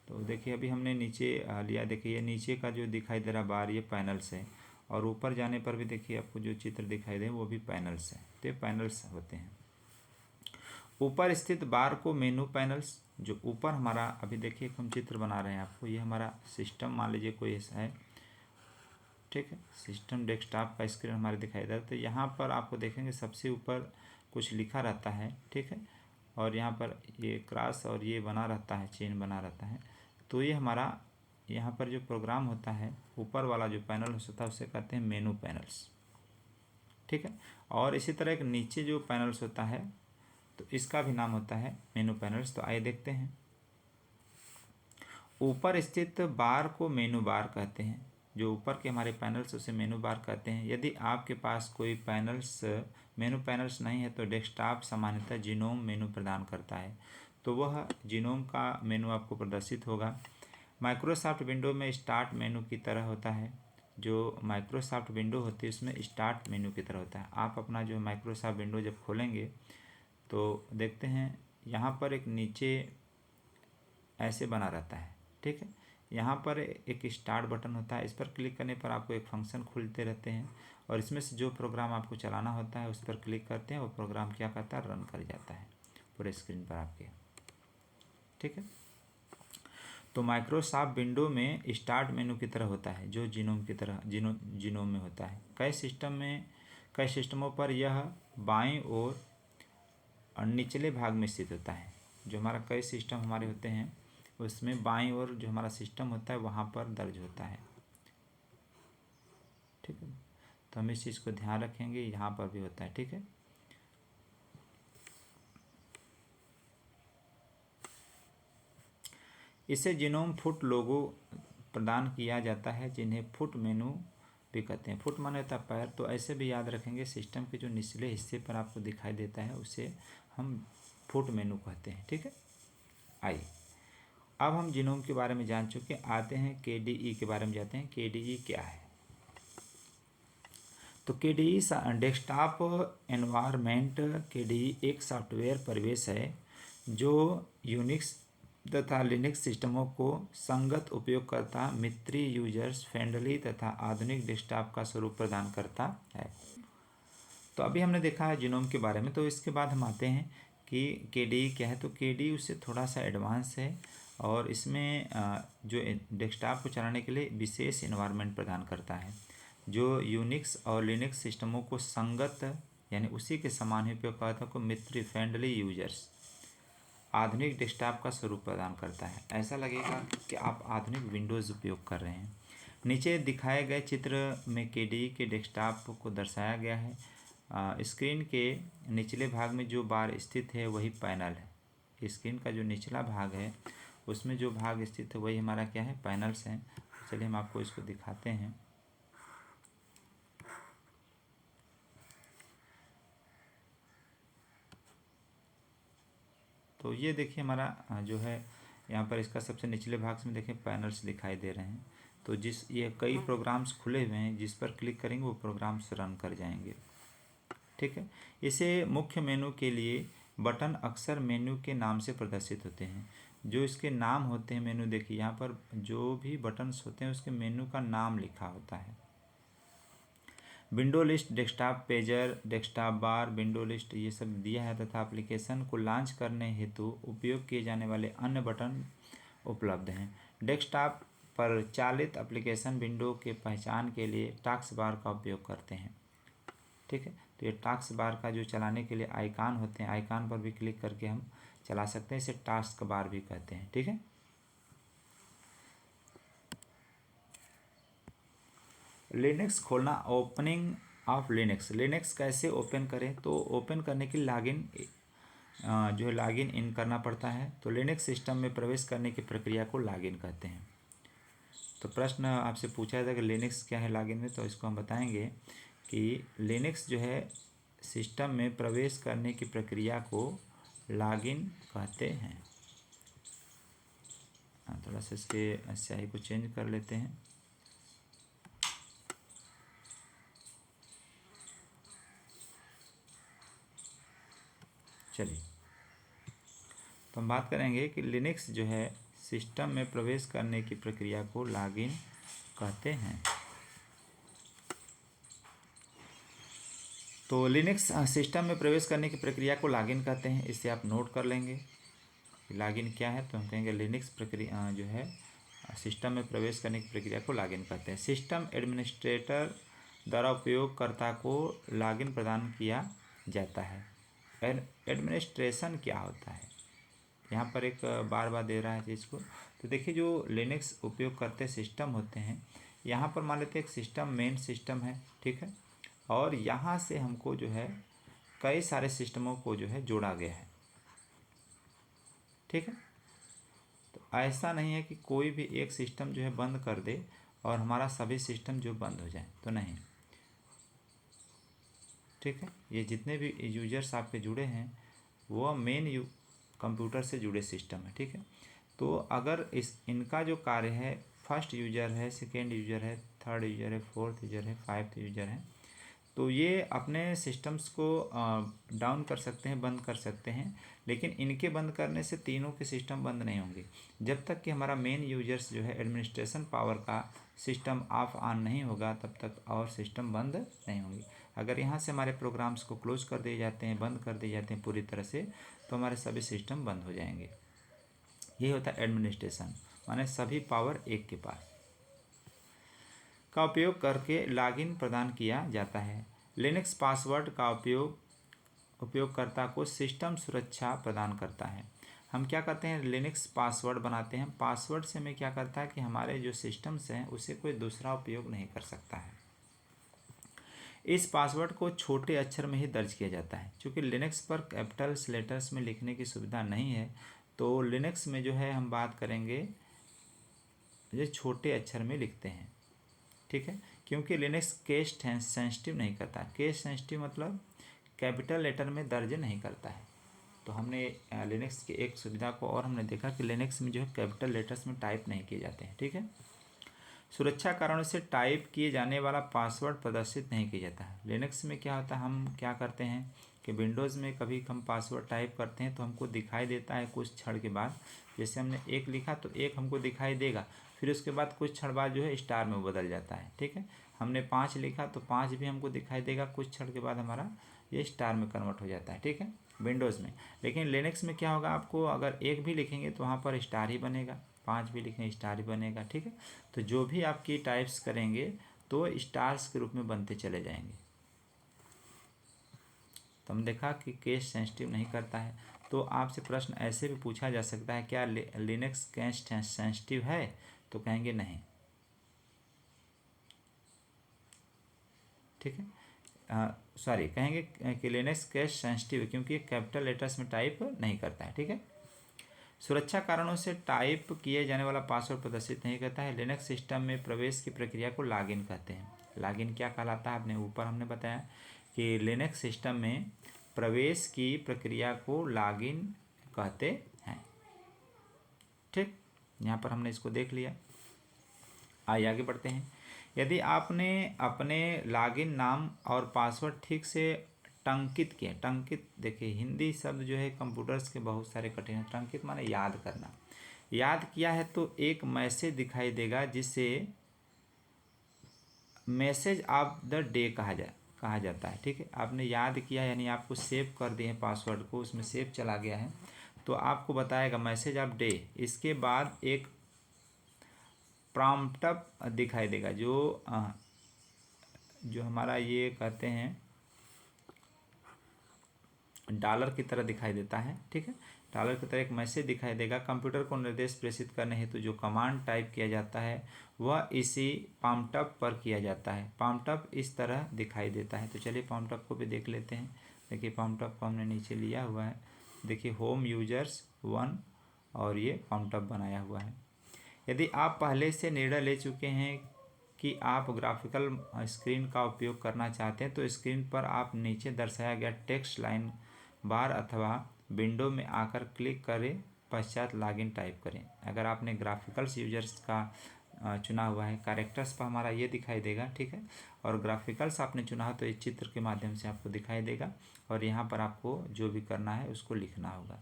तो देखिए अभी हमने नीचे लिया, देखिए ये नीचे का जो दिखाई दे रहा बार ये पैनल्स है, और ऊपर जाने पर भी देखिए आपको जो चित्र दिखाई दे वो भी पैनल्स है। तो ये पैनल्स होते हैं। ऊपर स्थित बार को मेनू पैनल्स, जो ऊपर हमारा अभी देखिए हम चित्र बना रहे हैं आपको, ये हमारा सिस्टम मान लीजिए कोई ऐसा है। ठीक है, सिस्टम डेस्कटॉप का स्क्रीन हमारे दिखाई दे रहा है। तो यहाँ पर आपको देखेंगे सबसे ऊपर कुछ लिखा रहता है। ठीक है, और यहाँ पर ये क्रॉस और ये बना रहता है, चेन बना रहता है। तो ये हमारा यहाँ पर जो प्रोग्राम होता है, ऊपर वाला जो पैनल होता है उसे कहते हैं मेनू पैनल्स। ठीक है, और इसी तरह एक नीचे जो पैनल्स होता है तो इसका भी नाम होता है मेनू पैनल्स। तो आइए देखते हैं। ऊपर स्थित बार को मेनू बार कहते हैं। जो ऊपर के हमारे पैनल्स उसे मेनू बार कहते हैं। यदि आपके पास कोई मेनू पैनल्स नहीं है तो डेस्कटॉप सामान्यतः जीनोम मेनू प्रदान करता है, तो वह जीनोम का मेनू आपको प्रदर्शित होगा। माइक्रोसॉफ्ट विंडो में स्टार्ट मेनू की तरह होता है। जो माइक्रोसॉफ्ट विंडो होती है उसमें स्टार्ट मेनू की तरह होता है। आप अपना जो माइक्रोसॉफ्ट विंडो जब खोलेंगे तो देखते हैं यहाँ पर एक नीचे ऐसे बना रहता है। ठीक है, यहाँ पर एक स्टार्ट बटन होता है। इस पर क्लिक करने पर आपको एक फंक्शन खुलते रहते हैं, और इसमें से जो प्रोग्राम आपको चलाना होता है उस पर क्लिक करते हैं, वो प्रोग्राम क्या करता है, रन कर जाता है पूरे स्क्रीन पर आपके। ठीक है, तो माइक्रोसॉफ्ट विंडो में स्टार्ट मेनू की तरह होता है, जो जीनोम की तरह जीनोम में होता है। कई सिस्टमों पर यह बाईं ओर और निचले भाग में स्थित होता है। जो हमारा कई सिस्टम हमारे होते हैं उसमें बाईं ओर जो हमारा सिस्टम होता है वहाँ पर दर्ज होता है। ठीक है, तो हम इस चीज़ को ध्यान रखेंगे, यहाँ पर भी होता है। ठीक है, इसे जीनोम फुट लोगो प्रदान किया जाता है, जिन्हें फुट मेनू भी कहते हैं। फुट माने होता है पैर, तो ऐसे भी याद रखेंगे। सिस्टम के जो निचले हिस्से पर आपको दिखाई देता है उसे हम फुट मेनू कहते हैं। ठीक है, आइए अब हम जीनोम के बारे में जान चुके, आते हैं KDE के बारे में जाते हैं। KDE क्या है? तो KDE डेस्कटॉप एनवायरनमेंट। KDE एक सॉफ्टवेयर परिवेश है जो यूनिक्स तथा लिनक्स सिस्टमों को संगत उपयोगकर्ता मित्री यूजर्स फ्रेंडली तथा आधुनिक डेस्कटॉप का स्वरूप प्रदान करता है। तो अभी हमने देखा है जीनोम के बारे में। तो इसके बाद हम आते हैं कि KDE क्या है। तो KDE उससे थोड़ा सा एडवांस है, और इसमें जो डेस्कटॉप को चलाने के लिए विशेष इन्वायरमेंट प्रदान करता है, जो यूनिक्स और लिनक्स सिस्टमों को संगत यानी उसी के समान ही उपयोगकर्ता को मित्र फ्रेंडली यूजर्स आधुनिक डेस्कटॉप का स्वरूप प्रदान करता है। ऐसा लगेगा कि आप आधुनिक विंडोज़ उपयोग कर रहे हैं। नीचे दिखाए गए चित्र में KDE के डेस्कटॉप को दर्शाया गया है। स्क्रीन के निचले भाग में जो बार स्थित है वही पैनल है। स्क्रीन का जो निचला भाग है उसमें जो भाग स्थित है वही हमारा क्या है, पैनल्स हैं। चलिए हम आपको इसको दिखाते हैं। तो ये देखिए हमारा जो है यहाँ पर इसका सबसे निचले भाग में देखिए पैनल्स दिखाई दे रहे हैं। तो ये कई प्रोग्राम्स खुले हुए हैं, जिस पर क्लिक करेंगे वो प्रोग्राम्स रन कर जाएंगे। ठीक है, इसे मुख्य मेनू के लिए बटन अक्सर मेनू के नाम से प्रदर्शित होते हैं। जो इसके नाम होते हैं मेनू, देखिए यहाँ पर जो भी बटन्स होते हैं उसके मेनू का नाम लिखा होता है। Window list, desktop pager, desktop bar, window list ये सब दिया है, तथा एप्लीकेशन को लॉन्च करने हेतु उपयोग किए जाने वाले अन्य बटन उपलब्ध हैं। डेस्कटॉप पर चालित एप्लीकेशन विंडो के पहचान के लिए टास्क बार का उपयोग करते हैं। ठीक है, तो ये टास्क बार का जो चलाने के लिए आइकॉन होते हैं, आइकॉन पर भी क्लिक करके हम चला सकते हैं। इसे टास्क बार भी कहते हैं। ठीक है, लिनक्स खोलना, ओपनिंग ऑफ लिनक्स कैसे ओपन करें? तो ओपन करने के लिए लॉगिन जो है लॉगिन इन करना पड़ता है। तो लिनक्स सिस्टम में प्रवेश करने की प्रक्रिया को लॉगिन कहते हैं। तो प्रश्न आपसे पूछा था कि लिनक्स क्या है लॉगिन में, तो इसको हम बताएंगे कि लिनक्स जो है सिस्टम में प्रवेश करने की प्रक्रिया को लॉगिन कहते हैं। थोड़ा सा इसके स्याही को चेंज कर लेते हैं। चलिए, तो हम बात करेंगे कि लिनक्स जो है सिस्टम में प्रवेश करने की प्रक्रिया को लॉगिन कहते हैं। तो लिनक्स सिस्टम में प्रवेश करने की प्रक्रिया को लॉगिन कहते हैं। इसे आप नोट कर लेंगे। लॉगिन क्या है, तो हम कहेंगे लिनक्स प्रक्रिया जो है सिस्टम में प्रवेश करने की प्रक्रिया को लॉगिन कहते हैं। सिस्टम एडमिनिस्ट्रेटर द्वारा उपयोगकर्ता को लॉगिन प्रदान किया जाता है। एडमिनिस्ट्रेशन क्या होता है, यहाँ पर एक बार बार दे रहा है चीज़ को। तो देखिए, जो लिनक्स उपयोग करते सिस्टम होते हैं, यहाँ पर मान लेते हैं एक सिस्टम मेन सिस्टम है, ठीक है, और यहाँ से हमको जो है कई सारे सिस्टमों को जो है जोड़ा गया है, ठीक है। तो ऐसा नहीं है कि कोई भी एक सिस्टम जो है बंद कर दे और हमारा सभी सिस्टम जो बंद हो जाए, तो नहीं, ठीक है। ये जितने भी यूजर्स आपके जुड़े हैं वो मेन कंप्यूटर से जुड़े सिस्टम है, ठीक है। तो अगर इनका जो कार्य है, फर्स्ट यूजर है, सेकेंड यूजर है, थर्ड यूजर है, फोर्थ यूजर है, फाइव्थ यूजर है, तो ये अपने सिस्टम्स को डाउन कर सकते हैं, बंद कर सकते हैं, लेकिन इनके बंद करने से तीनों के सिस्टम बंद नहीं होंगे जब तक कि हमारा मेन यूजर्स जो है एडमिनिस्ट्रेशन पावर का सिस्टम ऑफ ऑन नहीं होगा, तब तक और सिस्टम बंद नहीं होंगे। अगर यहाँ से हमारे प्रोग्राम्स को क्लोज कर दिए जाते हैं, बंद कर दिए जाते हैं पूरी तरह से, तो हमारे सभी सिस्टम बंद हो जाएंगे। ये होता है एडमिनिस्ट्रेशन, माने सभी पावर एक के पास का उपयोग करके लॉगिन प्रदान किया जाता है। लिनक्स पासवर्ड का उपयोगकर्ता को सिस्टम सुरक्षा प्रदान करता है। हम क्या करते हैं, लिनक्स पासवर्ड बनाते हैं। पासवर्ड से हमें क्या करता है कि हमारे जो सिस्टम्स हैं उसे कोई दूसरा उपयोग नहीं कर सकता है। इस पासवर्ड को छोटे अक्षर में ही दर्ज किया जाता है। क्योंकि लिनक्स पर कैपिटल्स लेटर्स में लिखने की सुविधा नहीं है, तो लिनक्स में जो है हम बात करेंगे ये छोटे अक्षर में लिखते हैं, ठीक है। क्योंकि लिनक्स केस सेंसिटिव नहीं करता। केस सेंसिटिव मतलब कैपिटल लेटर में दर्ज नहीं करता है। तो हमने लिनक्स की एक सुविधा को और हमने देखा कि लिनक्स में जो है कैपिटल लेटर्स में टाइप नहीं किए जाते हैं, ठीक है। सुरक्षा कारणों से टाइप किए जाने वाला पासवर्ड प्रदर्शित नहीं किया जाता है। लिनक्स में क्या होता है, हम क्या करते हैं कि विंडोज़ में कभी हम पासवर्ड टाइप करते हैं तो हमको दिखाई देता है कुछ क्षण के बाद। जैसे हमने एक लिखा तो एक हमको दिखाई देगा, फिर उसके बाद कुछ क्षण बाद जो है स्टार में बदल जाता है, ठीक है। हमने 5 लिखा तो 5 भी हमको दिखाई देगा, कुछ क्षण के बाद हमारा ये स्टार में कन्वर्ट हो जाता है, ठीक है, विंडोज़ में। लेकिन लिनक्स में क्या होगा, आपको अगर एक भी लिखेंगे तो वहाँ पर स्टार ही बनेगा, 5 भी लिखेंगे स्टार ही बनेगा, ठीक है। तो जो भी आपकी टाइप्स करेंगे तो स्टार्स के रूप में बनते चले जाएंगे। तो हम देखा कि केस सेंसिटिव नहीं करता है। तो आपसे प्रश्न ऐसे भी पूछा जा सकता है, क्या लिनक्स केस सेंसिटिव है, तो कहेंगे नहीं, ठीक है। सॉरी, कहेंगे कि लिनक्स केस सेंसिटिव है क्योंकि कैपिटल लेटर्स में टाइप नहीं करता है, ठीक है। सुरक्षा कारणों से टाइप किए जाने वाला पासवर्ड प्रदर्शित नहीं करता है। लिनक्स सिस्टम में प्रवेश की प्रक्रिया को लॉगिन कहते हैं। लॉगिन क्या कहलाता है, आपने ऊपर हमने बताया कि लिनक्स सिस्टम में प्रवेश की प्रक्रिया को लॉगिन कहते हैं, ठीक। यहाँ पर हमने इसको देख लिया। आइए आगे बढ़ते हैं। यदि आपने अपने लॉगिन नाम और पासवर्ड ठीक से टंकित किए, टंकित देखिए हिंदी शब्द जो है कंप्यूटर्स के बहुत सारे कठिन है। टंकित माने याद करना। याद किया है तो एक मैसेज दिखाई देगा जिसे मैसेज ऑफ द डे कहा जाता है, ठीक है। आपने याद किया यानी आपको सेव कर दिए हैं पासवर्ड को, उसमें सेव चला गया है, तो आपको बताएगा मैसेज ऑफ डे। इसके बाद एक प्रॉम्प्ट दिखाई देगा जो हमारा ये कहते हैं डॉलर की तरह दिखाई देता है, ठीक है। डॉलर की तरह एक मैसेज दिखाई देगा। कंप्यूटर को निर्देश प्रेषित करने हेतु जो कमांड टाइप किया जाता है वह इसी प्रॉम्प्ट पर किया जाता है। प्रॉम्प्ट इस तरह दिखाई देता है। तो चलिए प्रॉम्प्ट को भी देख लेते हैं। देखिए प्रॉम्प्ट को हमने नीचे लिया हुआ है, देखिए होम यूजर्स 1 और ये प्रॉम्प्ट बनाया हुआ है। यदि आप पहले से निर्णय ले चुके हैं कि आप ग्राफिकल स्क्रीन का उपयोग करना चाहते हैं तो स्क्रीन पर आप नीचे दर्शाया गया टेक्स्ट लाइन बार अथवा विंडो में आकर क्लिक करें, पश्चात लॉगिन टाइप करें। अगर आपने ग्राफिकल्स यूजर्स का चुना हुआ है, कैरेक्टर्स पर हमारा ये दिखाई देगा, ठीक है, और ग्राफिकल्स आपने चुना हो तो इस चित्र के माध्यम से आपको दिखाई देगा और यहाँ पर आपको जो भी करना है उसको लिखना होगा,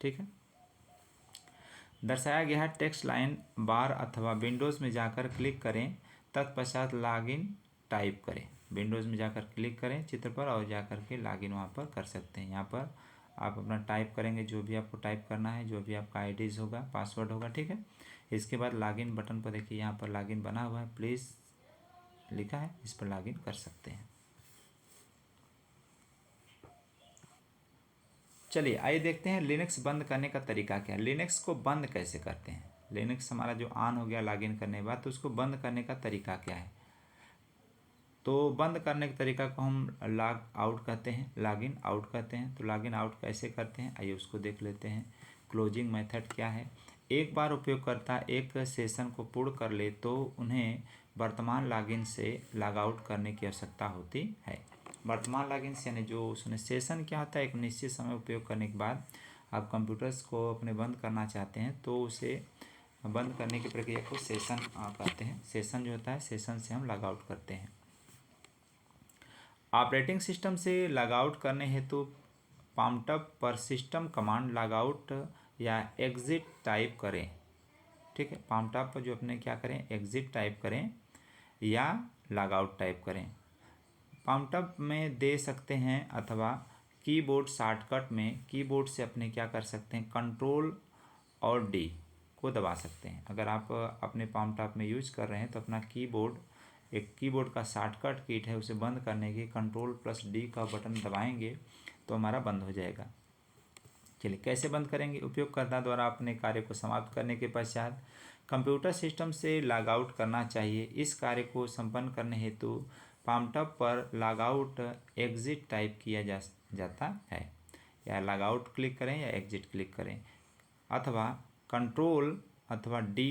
ठीक है। दर्शाया गया है टेक्स्ट लाइन बार अथवा विंडोज़ में जाकर क्लिक करें, तत्पश्चात लॉगिन टाइप करें। विंडोज़ में जाकर क्लिक करें चित्र पर और जाकर के लॉगिन वहाँ पर कर सकते हैं। यहाँ पर आप अपना टाइप करेंगे, जो भी आपको टाइप करना है, जो भी आपका आईडीज़ होगा, पासवर्ड होगा, ठीक है। इसके बाद लॉगिन बटन पर देखिए यहाँ पर लॉगिन बना हुआ है, प्लीज़ लिखा है, इस पर लॉगिन कर सकते हैं। चलिए आइए देखते हैं लिनक्स बंद करने का तरीका क्या है। लिनक्स को बंद कैसे करते हैं। लिनक्स हमारा जो ऑन हो गया लॉगिन करने के बाद, तो उसको बंद करने का तरीका क्या है। तो बंद करने के तरीका को हम लॉग आउट कहते हैं, लॉगिन आउट कहते हैं। तो लॉगिन आउट कैसे करते हैं आइए उसको देख लेते हैं। क्लोजिंग मेथड क्या है। एक बार उपयोगकर्ता एक सेशन को पूर्ण कर ले तो उन्हें वर्तमान लॉगिन से लॉग आउट करने की आवश्यकता होती है। वर्तमान लॉगिन से यानी जो उसने सेशन क्या होता है, एक निश्चित समय उपयोग करने के बाद आप कंप्यूटर्स को अपने बंद करना चाहते हैं तो उसे बंद करने की प्रक्रिया को सेशन कहते हैं। सेशन जो होता है, सेशन से हम लॉग आउट करते हैं। ऑपरेटिंग सिस्टम से लॉग आउट करने हेतु पामटप पर सिस्टम कमांड लॉग आउट या एग्जिट टाइप करें, ठीक है। पामटप पर जो अपने क्या करें, एग्जिट टाइप करें या लॉग आउट टाइप करें। पामटप में दे सकते हैं अथवा कीबोर्ड शॉर्टकट में कीबोर्ड से अपने क्या कर सकते हैं, कंट्रोल और डी को दबा सकते हैं। अगर आप अपने पामटप में यूज कर रहे हैं तो अपना कीबोर्ड, एक कीबोर्ड का शॉर्टकट कीट है, उसे बंद करने के कंट्रोल+D का बटन दबाएंगे तो हमारा बंद हो जाएगा। चलिए कैसे बंद करेंगे। उपयोगकर्ता द्वारा अपने कार्य को समाप्त करने के पश्चात कंप्यूटर सिस्टम से लॉग आउट करना चाहिए। इस कार्य को संपन्न करने हेतु पामटप पर लॉग आउट एग्जिट टाइप किया जाता है। या लॉग आउट क्लिक करें या एग्जिट क्लिक करें अथवा कंट्रोल अथवा डी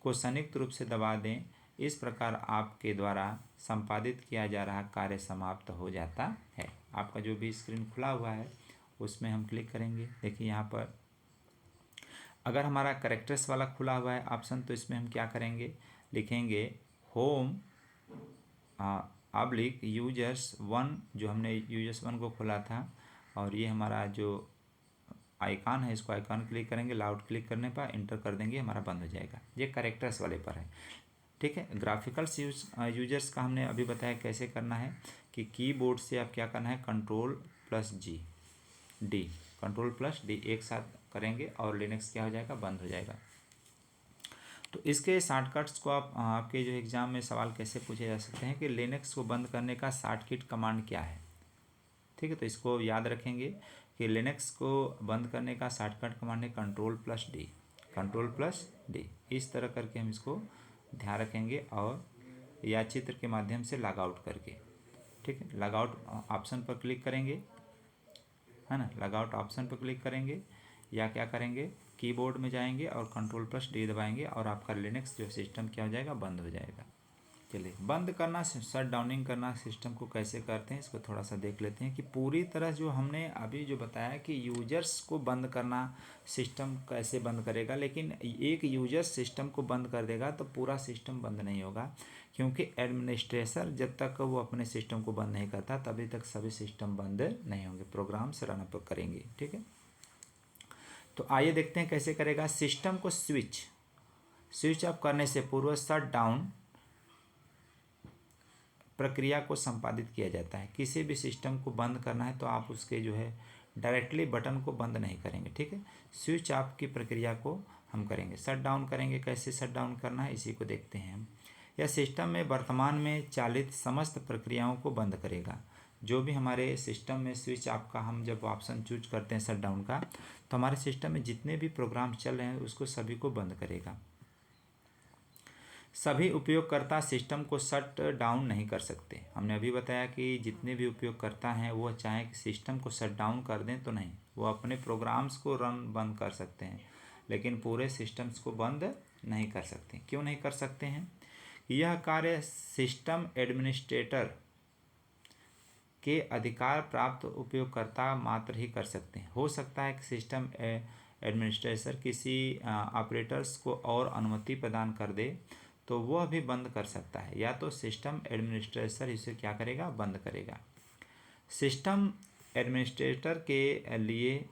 को संयुक्त रूप से दबा दें। इस प्रकार आपके द्वारा संपादित किया जा रहा कार्य समाप्त हो जाता है। आपका जो भी स्क्रीन खुला हुआ है उसमें हम क्लिक करेंगे। देखिए यहाँ पर अगर हमारा कैरेक्टर्स वाला खुला हुआ है ऑप्शन, तो इसमें हम क्या करेंगे, लिखेंगे होम /users1, जो हमने users1 को खोला था, और ये हमारा जो आइकॉन है, इसको आइकॉन क्लिक करेंगे, लाउड क्लिक करने पर इंटर कर देंगे, हमारा बंद हो जाएगा। ये कैरेक्टर्स वाले पर है, ठीक है। ग्राफिकल्स यूजर्स का हमने अभी बताया कैसे करना है कि कीबोर्ड से आप क्या करना है, कंट्रोल+D एक साथ करेंगे और लिनक्स क्या हो जाएगा, बंद हो जाएगा। तो इसके शॉर्टकट्स को आप आपके जो एग्ज़ाम में सवाल कैसे पूछे जा सकते हैं कि लिनक्स को बंद करने का शॉर्टकट कमांड क्या है, ठीक है। तो इसको याद रखेंगे कि लिनक्स को बंद करने का शॉर्टकट कमांड है कंट्रोल+D। इस तरह करके हम इसको ध्यान रखेंगे और या चित्र के माध्यम से लॉग आउट करके, ठीक है। लॉग आउट ऑप्शन पर क्लिक करेंगे, है ना, लॉग आउट ऑप्शन पर क्लिक करेंगे या क्या करेंगे, कीबोर्ड में जाएंगे और कंट्रोल+D दबाएंगे और आपका लिनक्स जो सिस्टम क्या हो जाएगा, बंद हो जाएगा। चलिए बंद करना, शट डाउनिंग करना सिस्टम को कैसे करते हैं इसको थोड़ा सा देख लेते हैं कि पूरी तरह जो हमने अभी जो बताया कि यूजर्स को बंद करना सिस्टम कैसे बंद करेगा, लेकिन एक यूजर सिस्टम को बंद कर देगा तो पूरा सिस्टम बंद नहीं होगा, क्योंकि एडमिनिस्ट्रेटर जब तक वो अपने सिस्टम को बंद नहीं करता तभी तक सभी सिस्टम बंद नहीं होंगे, प्रोग्राम्स रन अप करेंगे, ठीक है। तो आइए देखते हैं कैसे करेगा। सिस्टम को स्विच ऑफ करने से पूर्व शट डाउन प्रक्रिया को संपादित किया जाता है। किसी भी सिस्टम को बंद करना है तो आप उसके जो है डायरेक्टली बटन को बंद नहीं करेंगे, ठीक है। स्विच ऑफ की प्रक्रिया को हम करेंगे। शट डाउन करेंगे, कैसे शट डाउन करना है इसी को देखते हैं हम। यह सिस्टम में वर्तमान में चालित समस्त प्रक्रियाओं को बंद करेगा। जो भी हमारे सिस्टम में स्विच ऑफ का हम जब ऑप्शन चूज करते हैं शट डाउन का, तो हमारे सिस्टम में जितने भी प्रोग्राम चल रहे हैं उसको सभी को बंद करेगा। सभी उपयोगकर्ता सिस्टम को शट डाउन नहीं कर सकते। हमने अभी बताया कि जितने भी उपयोगकर्ता हैं वो चाहे कि सिस्टम को शट डाउन कर दें तो नहीं, वो अपने प्रोग्राम्स को रन बंद कर सकते हैं, लेकिन पूरे सिस्टम्स को बंद नहीं कर सकते। क्यों नहीं कर सकते हैं? यह कार्य सिस्टम एडमिनिस्ट्रेटर के अधिकार प्राप्त उपयोगकर्ता मात्र ही कर सकते हैं। हो सकता है कि सिस्टम एडमिनिस्ट्रेटर किसी ऑपरेटर्स को और अनुमति प्रदान कर दे तो वह भी बंद कर सकता है, या तो सिस्टम एडमिनिस्ट्रेटर इसे क्या करेगा? बंद करेगा। सिस्टम एडमिनिस्ट्रेटर के लिए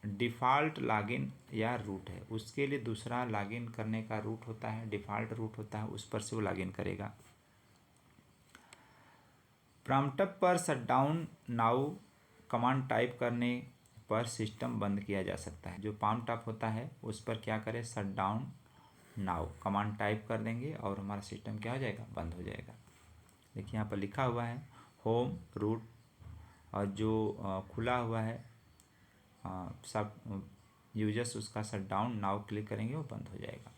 डिफ़ॉल्ट लॉगिन या रूट है, उसके लिए दूसरा लॉगिन करने का रूट होता है, डिफ़ॉल्ट रूट होता है, उस पर से वो लॉगिन करेगा। प्रॉम्प्ट पर शटडाउन नाउ कमांड टाइप करने पर सिस्टम बंद किया जा सकता है। जो प्रॉम्प्ट अप होता है उस पर क्या करें? शटडाउन नाउ कमांड टाइप कर देंगे और हमारा सिस्टम क्या हो जाएगा? बंद हो जाएगा। देखिए यहाँ पर लिखा हुआ है होम रूट, और जो खुला हुआ है सब यूजर्स, उसका शटडाउन नाउ क्लिक करेंगे वो बंद हो जाएगा।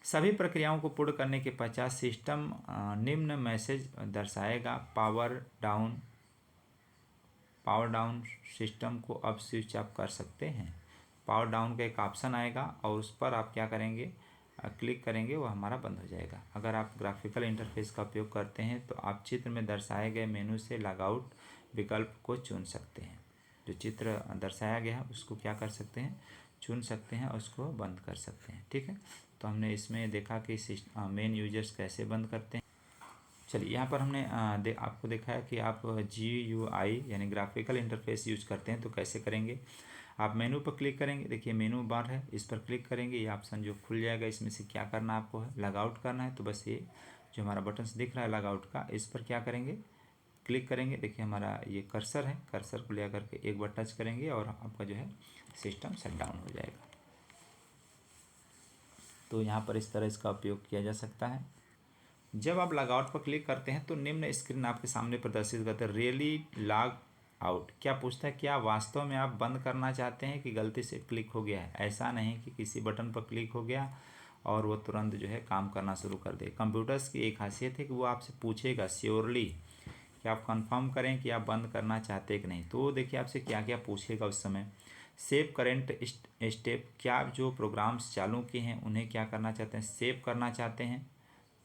सभी प्रक्रियाओं को पूर्ण करने के पश्चात सिस्टम निम्न मैसेज दर्शाएगा, पावर डाउन सिस्टम को अब स्विच ऑफ कर सकते हैं। पावर डाउन का एक ऑप्शन आएगा और उस पर आप क्या करेंगे? क्लिक करेंगे, वो हमारा बंद हो जाएगा। अगर आप ग्राफिकल इंटरफेस का उपयोग करते हैं तो आप चित्र में दर्शाए गए मेनू से लॉगआउट विकल्प को चुन सकते हैं। जो चित्र दर्शाया गया है उसको क्या कर सकते हैं? चुन सकते हैं और उसको बंद कर सकते हैं। ठीक है, तो हमने इसमें देखा कि मेन यूजर्स कैसे बंद करते हैं। चलिए यहाँ पर हमने आपको दिखाया कि आप GUI यानी ग्राफिकल इंटरफेस यूज करते हैं तो कैसे करेंगे। आप मेनू पर क्लिक करेंगे, देखिए मेनू बार है, इस पर क्लिक करेंगे, ये ऑप्शन जो खुल जाएगा। इसमें से क्या करना आपको है? लॉगआउट करना है। तो बस ये जो हमारा बटन दिख रहा है लॉगआउट का, इस पर क्या करेंगे? क्लिक करेंगे। देखिए हमारा ये कर्सर है, कर्सर को ले करके एक बार टच करेंगे और आपका जो है सिस्टम शटडाउन हो जाएगा। तो यहाँ पर इस तरह इसका उपयोग किया जा सकता है। जब आप लॉगआउट पर क्लिक करते हैं तो निम्न स्क्रीन आपके सामने प्रदर्शित करते हैं, रियली लॉग आउट। क्या पूछता है? क्या वास्तव में आप बंद करना चाहते हैं कि गलती से क्लिक हो गया है? ऐसा नहीं कि किसी बटन पर क्लिक हो गया और वो तुरंत जो है काम करना शुरू कर दे। कंप्यूटर्स की एक खासियत है कि वो आपसे पूछेगा श्योरली कि आप कंफर्म करें कि आप बंद करना चाहते हैं कि नहीं। तो देखिए आपसे क्या क्या पूछेगा उस समय। सेव करेंट स्टेप, क्या आप जो प्रोग्राम्स चालू किए हैं उन्हें क्या करना चाहते हैं? सेव करना चाहते हैं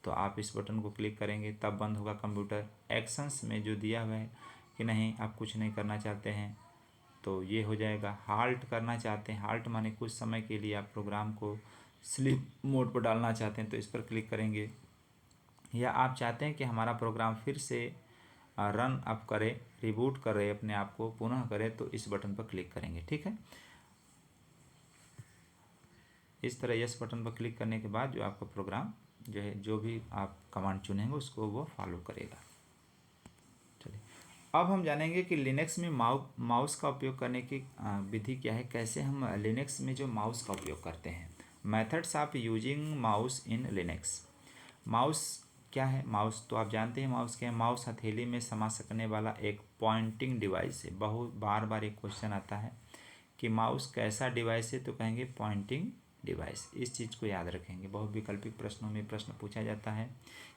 तो आप इस बटन को क्लिक करेंगे, तब बंद होगा कंप्यूटर। एक्शंस में जो दिया हुआ है कि नहीं आप कुछ नहीं करना चाहते हैं तो ये हो जाएगा। हाल्ट करना चाहते हैं, हाल्ट माने कुछ समय के लिए आप प्रोग्राम को स्लीप मोड पर डालना चाहते हैं तो इस पर क्लिक करेंगे। या आप चाहते हैं कि हमारा प्रोग्राम फिर से रन अप करे, रिबूट करे, अपने आप को पुनः करे, तो इस बटन पर क्लिक करेंगे। ठीक है, इस तरह यस बटन पर क्लिक करने के बाद जो आपका प्रोग्राम जो है, जो भी आप कमांड चुनेंगे उसको वो फॉलो करेगा। चलिए अब हम जानेंगे कि लिनक्स में माउस का उपयोग करने की विधि क्या है, कैसे हम लिनक्स में जो माउस का उपयोग करते हैं। Methods of using mouse in Linux. Mouse क्या है? माउस तो आप जानते हैं माउस क्या है। माउस हथेली में समा सकने वाला एक पॉइंटिंग डिवाइस है। बहुत बार एक क्वेश्चन आता है कि माउस कैसा डिवाइस है, तो कहेंगे पॉइंटिंग डिवाइस। इस चीज़ को याद रखेंगे। बहुत वैकल्पिक प्रश्नों में प्रश्न पूछा जाता है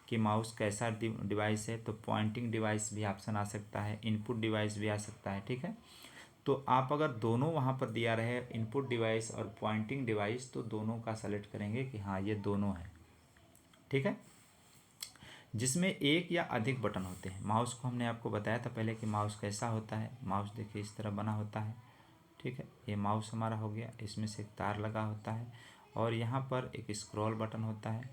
कि माउस कैसा डिवाइस है, तो पॉइंटिंग डिवाइस भी ऑप्शन आ सकता है, इनपुट डिवाइस भी आ सकता है। ठीक है, तो आप अगर दोनों वहाँ पर दिया रहे इनपुट डिवाइस और पॉइंटिंग डिवाइस, तो दोनों का सेलेक्ट करेंगे कि हाँ ये दोनों है। ठीक है, जिसमें एक या अधिक बटन होते हैं। माउस को हमने आपको बताया था पहले कि माउस कैसा होता है। माउस देखिए इस तरह बना होता है। ठीक है, ये माउस हमारा हो गया, इसमें से एक तार लगा होता है और यहाँ पर एक स्क्रॉल बटन होता है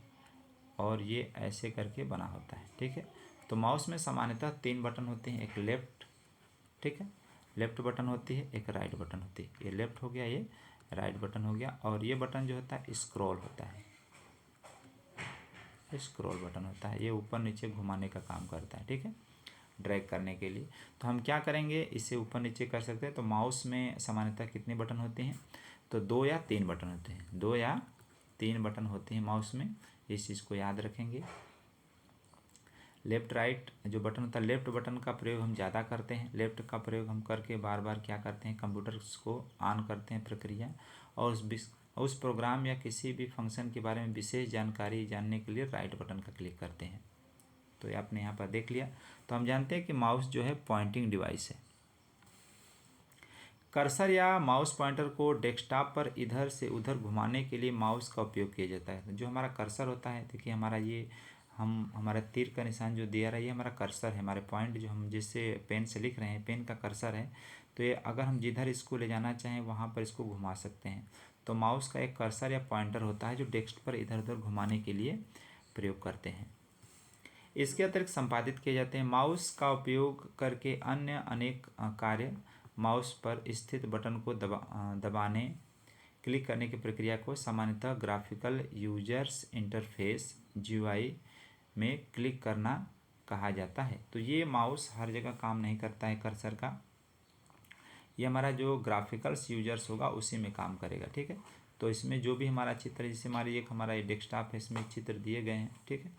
और ये ऐसे करके बना होता है। ठीक है, तो माउस में सामान्यतः 3 बटन होते हैं, एक लेफ़्ट, ठीक है, लेफ़्ट बटन होती है, एक राइट बटन होती है। ये लेफ़्ट हो गया, ये राइट बटन हो गया, और ये बटन जो होता है स्क्रॉल होता है, स्क्रॉल बटन होता है। ये ऊपर नीचे घुमाने का काम करता है। ठीक है, ड्रैग करने के लिए। तो हम क्या करेंगे, इसे ऊपर नीचे कर सकते हैं। तो माउस में सामान्यतः कितने बटन होते हैं, तो 2 या 3 बटन होते हैं, 2 या 3 बटन होते हैं माउस में। इस चीज़ को याद रखेंगे। लेफ़्ट राइट जो बटन होता है, लेफ़्ट बटन का प्रयोग हम ज़्यादा करते हैं। लेफ़्ट का प्रयोग हम करके बार बार क्या करते हैं, कंप्यूटर को ऑन करते हैं प्रक्रिया, और उस प्रोग्राम या किसी भी फंक्शन के बारे में विशेष जानकारी जानने के लिए राइट बटन का क्लिक करते हैं। तो ये आपने यहाँ पर देख लिया। तो हम जानते हैं कि माउस जो है पॉइंटिंग डिवाइस है। कर्सर या माउस पॉइंटर को डेस्कटॉप पर इधर से उधर घुमाने के लिए माउस का उपयोग किया जाता है। जो हमारा कर्सर होता है, देखिए हमारा ये हमारा तीर का निशान जो दिया रहा है ये हमारा कर्सर है, हमारे पॉइंट जो हम जिससे पेन से लिख रहे हैं पेन का कर्सर है। तो ये अगर हम जिधर इसको ले जाना चाहें वहाँ पर इसको घुमा सकते हैं। तो माउस का एक कर्सर या पॉइंटर होता है जो डेस्क पर इधर उधर घुमाने के लिए प्रयोग करते हैं। इसके अतिरिक्त संपादित किए जाते हैं। माउस का उपयोग करके अन्य अनेक कार्य माउस पर स्थित बटन को दबाने क्लिक करने की प्रक्रिया को सामान्यतः ग्राफिकल यूजर्स इंटरफेस GUI में क्लिक करना कहा जाता है। तो ये माउस हर जगह काम नहीं करता है कर्सर का, ये हमारा जो ग्राफिकल्स यूजर्स होगा उसी में काम करेगा। ठीक है, तो इसमें जो भी हमारा चित्र, जैसे हमारी एक हमारा ये डेस्कटॉप है इसमें चित्र दिए गए हैं। ठीक है,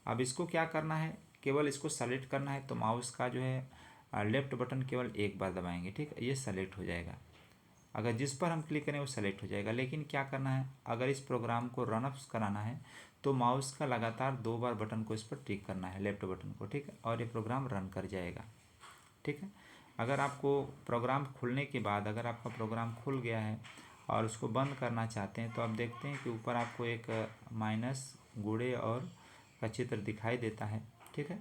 अब इसको क्या करना है, केवल इसको सेलेक्ट करना है। तो माउस का जो है लेफ्ट बटन केवल एक बार दबाएंगे। ठीक है, ये सेलेक्ट हो जाएगा। अगर जिस पर हम क्लिक करें वो सेलेक्ट हो जाएगा। लेकिन क्या करना है, अगर इस प्रोग्राम को रन अप कराना है तो माउस का लगातार 2 बार बटन को इस पर टिक करना है, लेफ्ट बटन को। ठीक है, और ये प्रोग्राम रन कर जाएगा। ठीक है, अगर आपको प्रोग्राम खुलने के बाद अगर आपका प्रोग्राम खुल गया है और उसको बंद करना चाहते हैं तो आप देखते हैं कि ऊपर आपको एक माइनस गुड़े और का चित्र दिखाई देता है। ठीक है,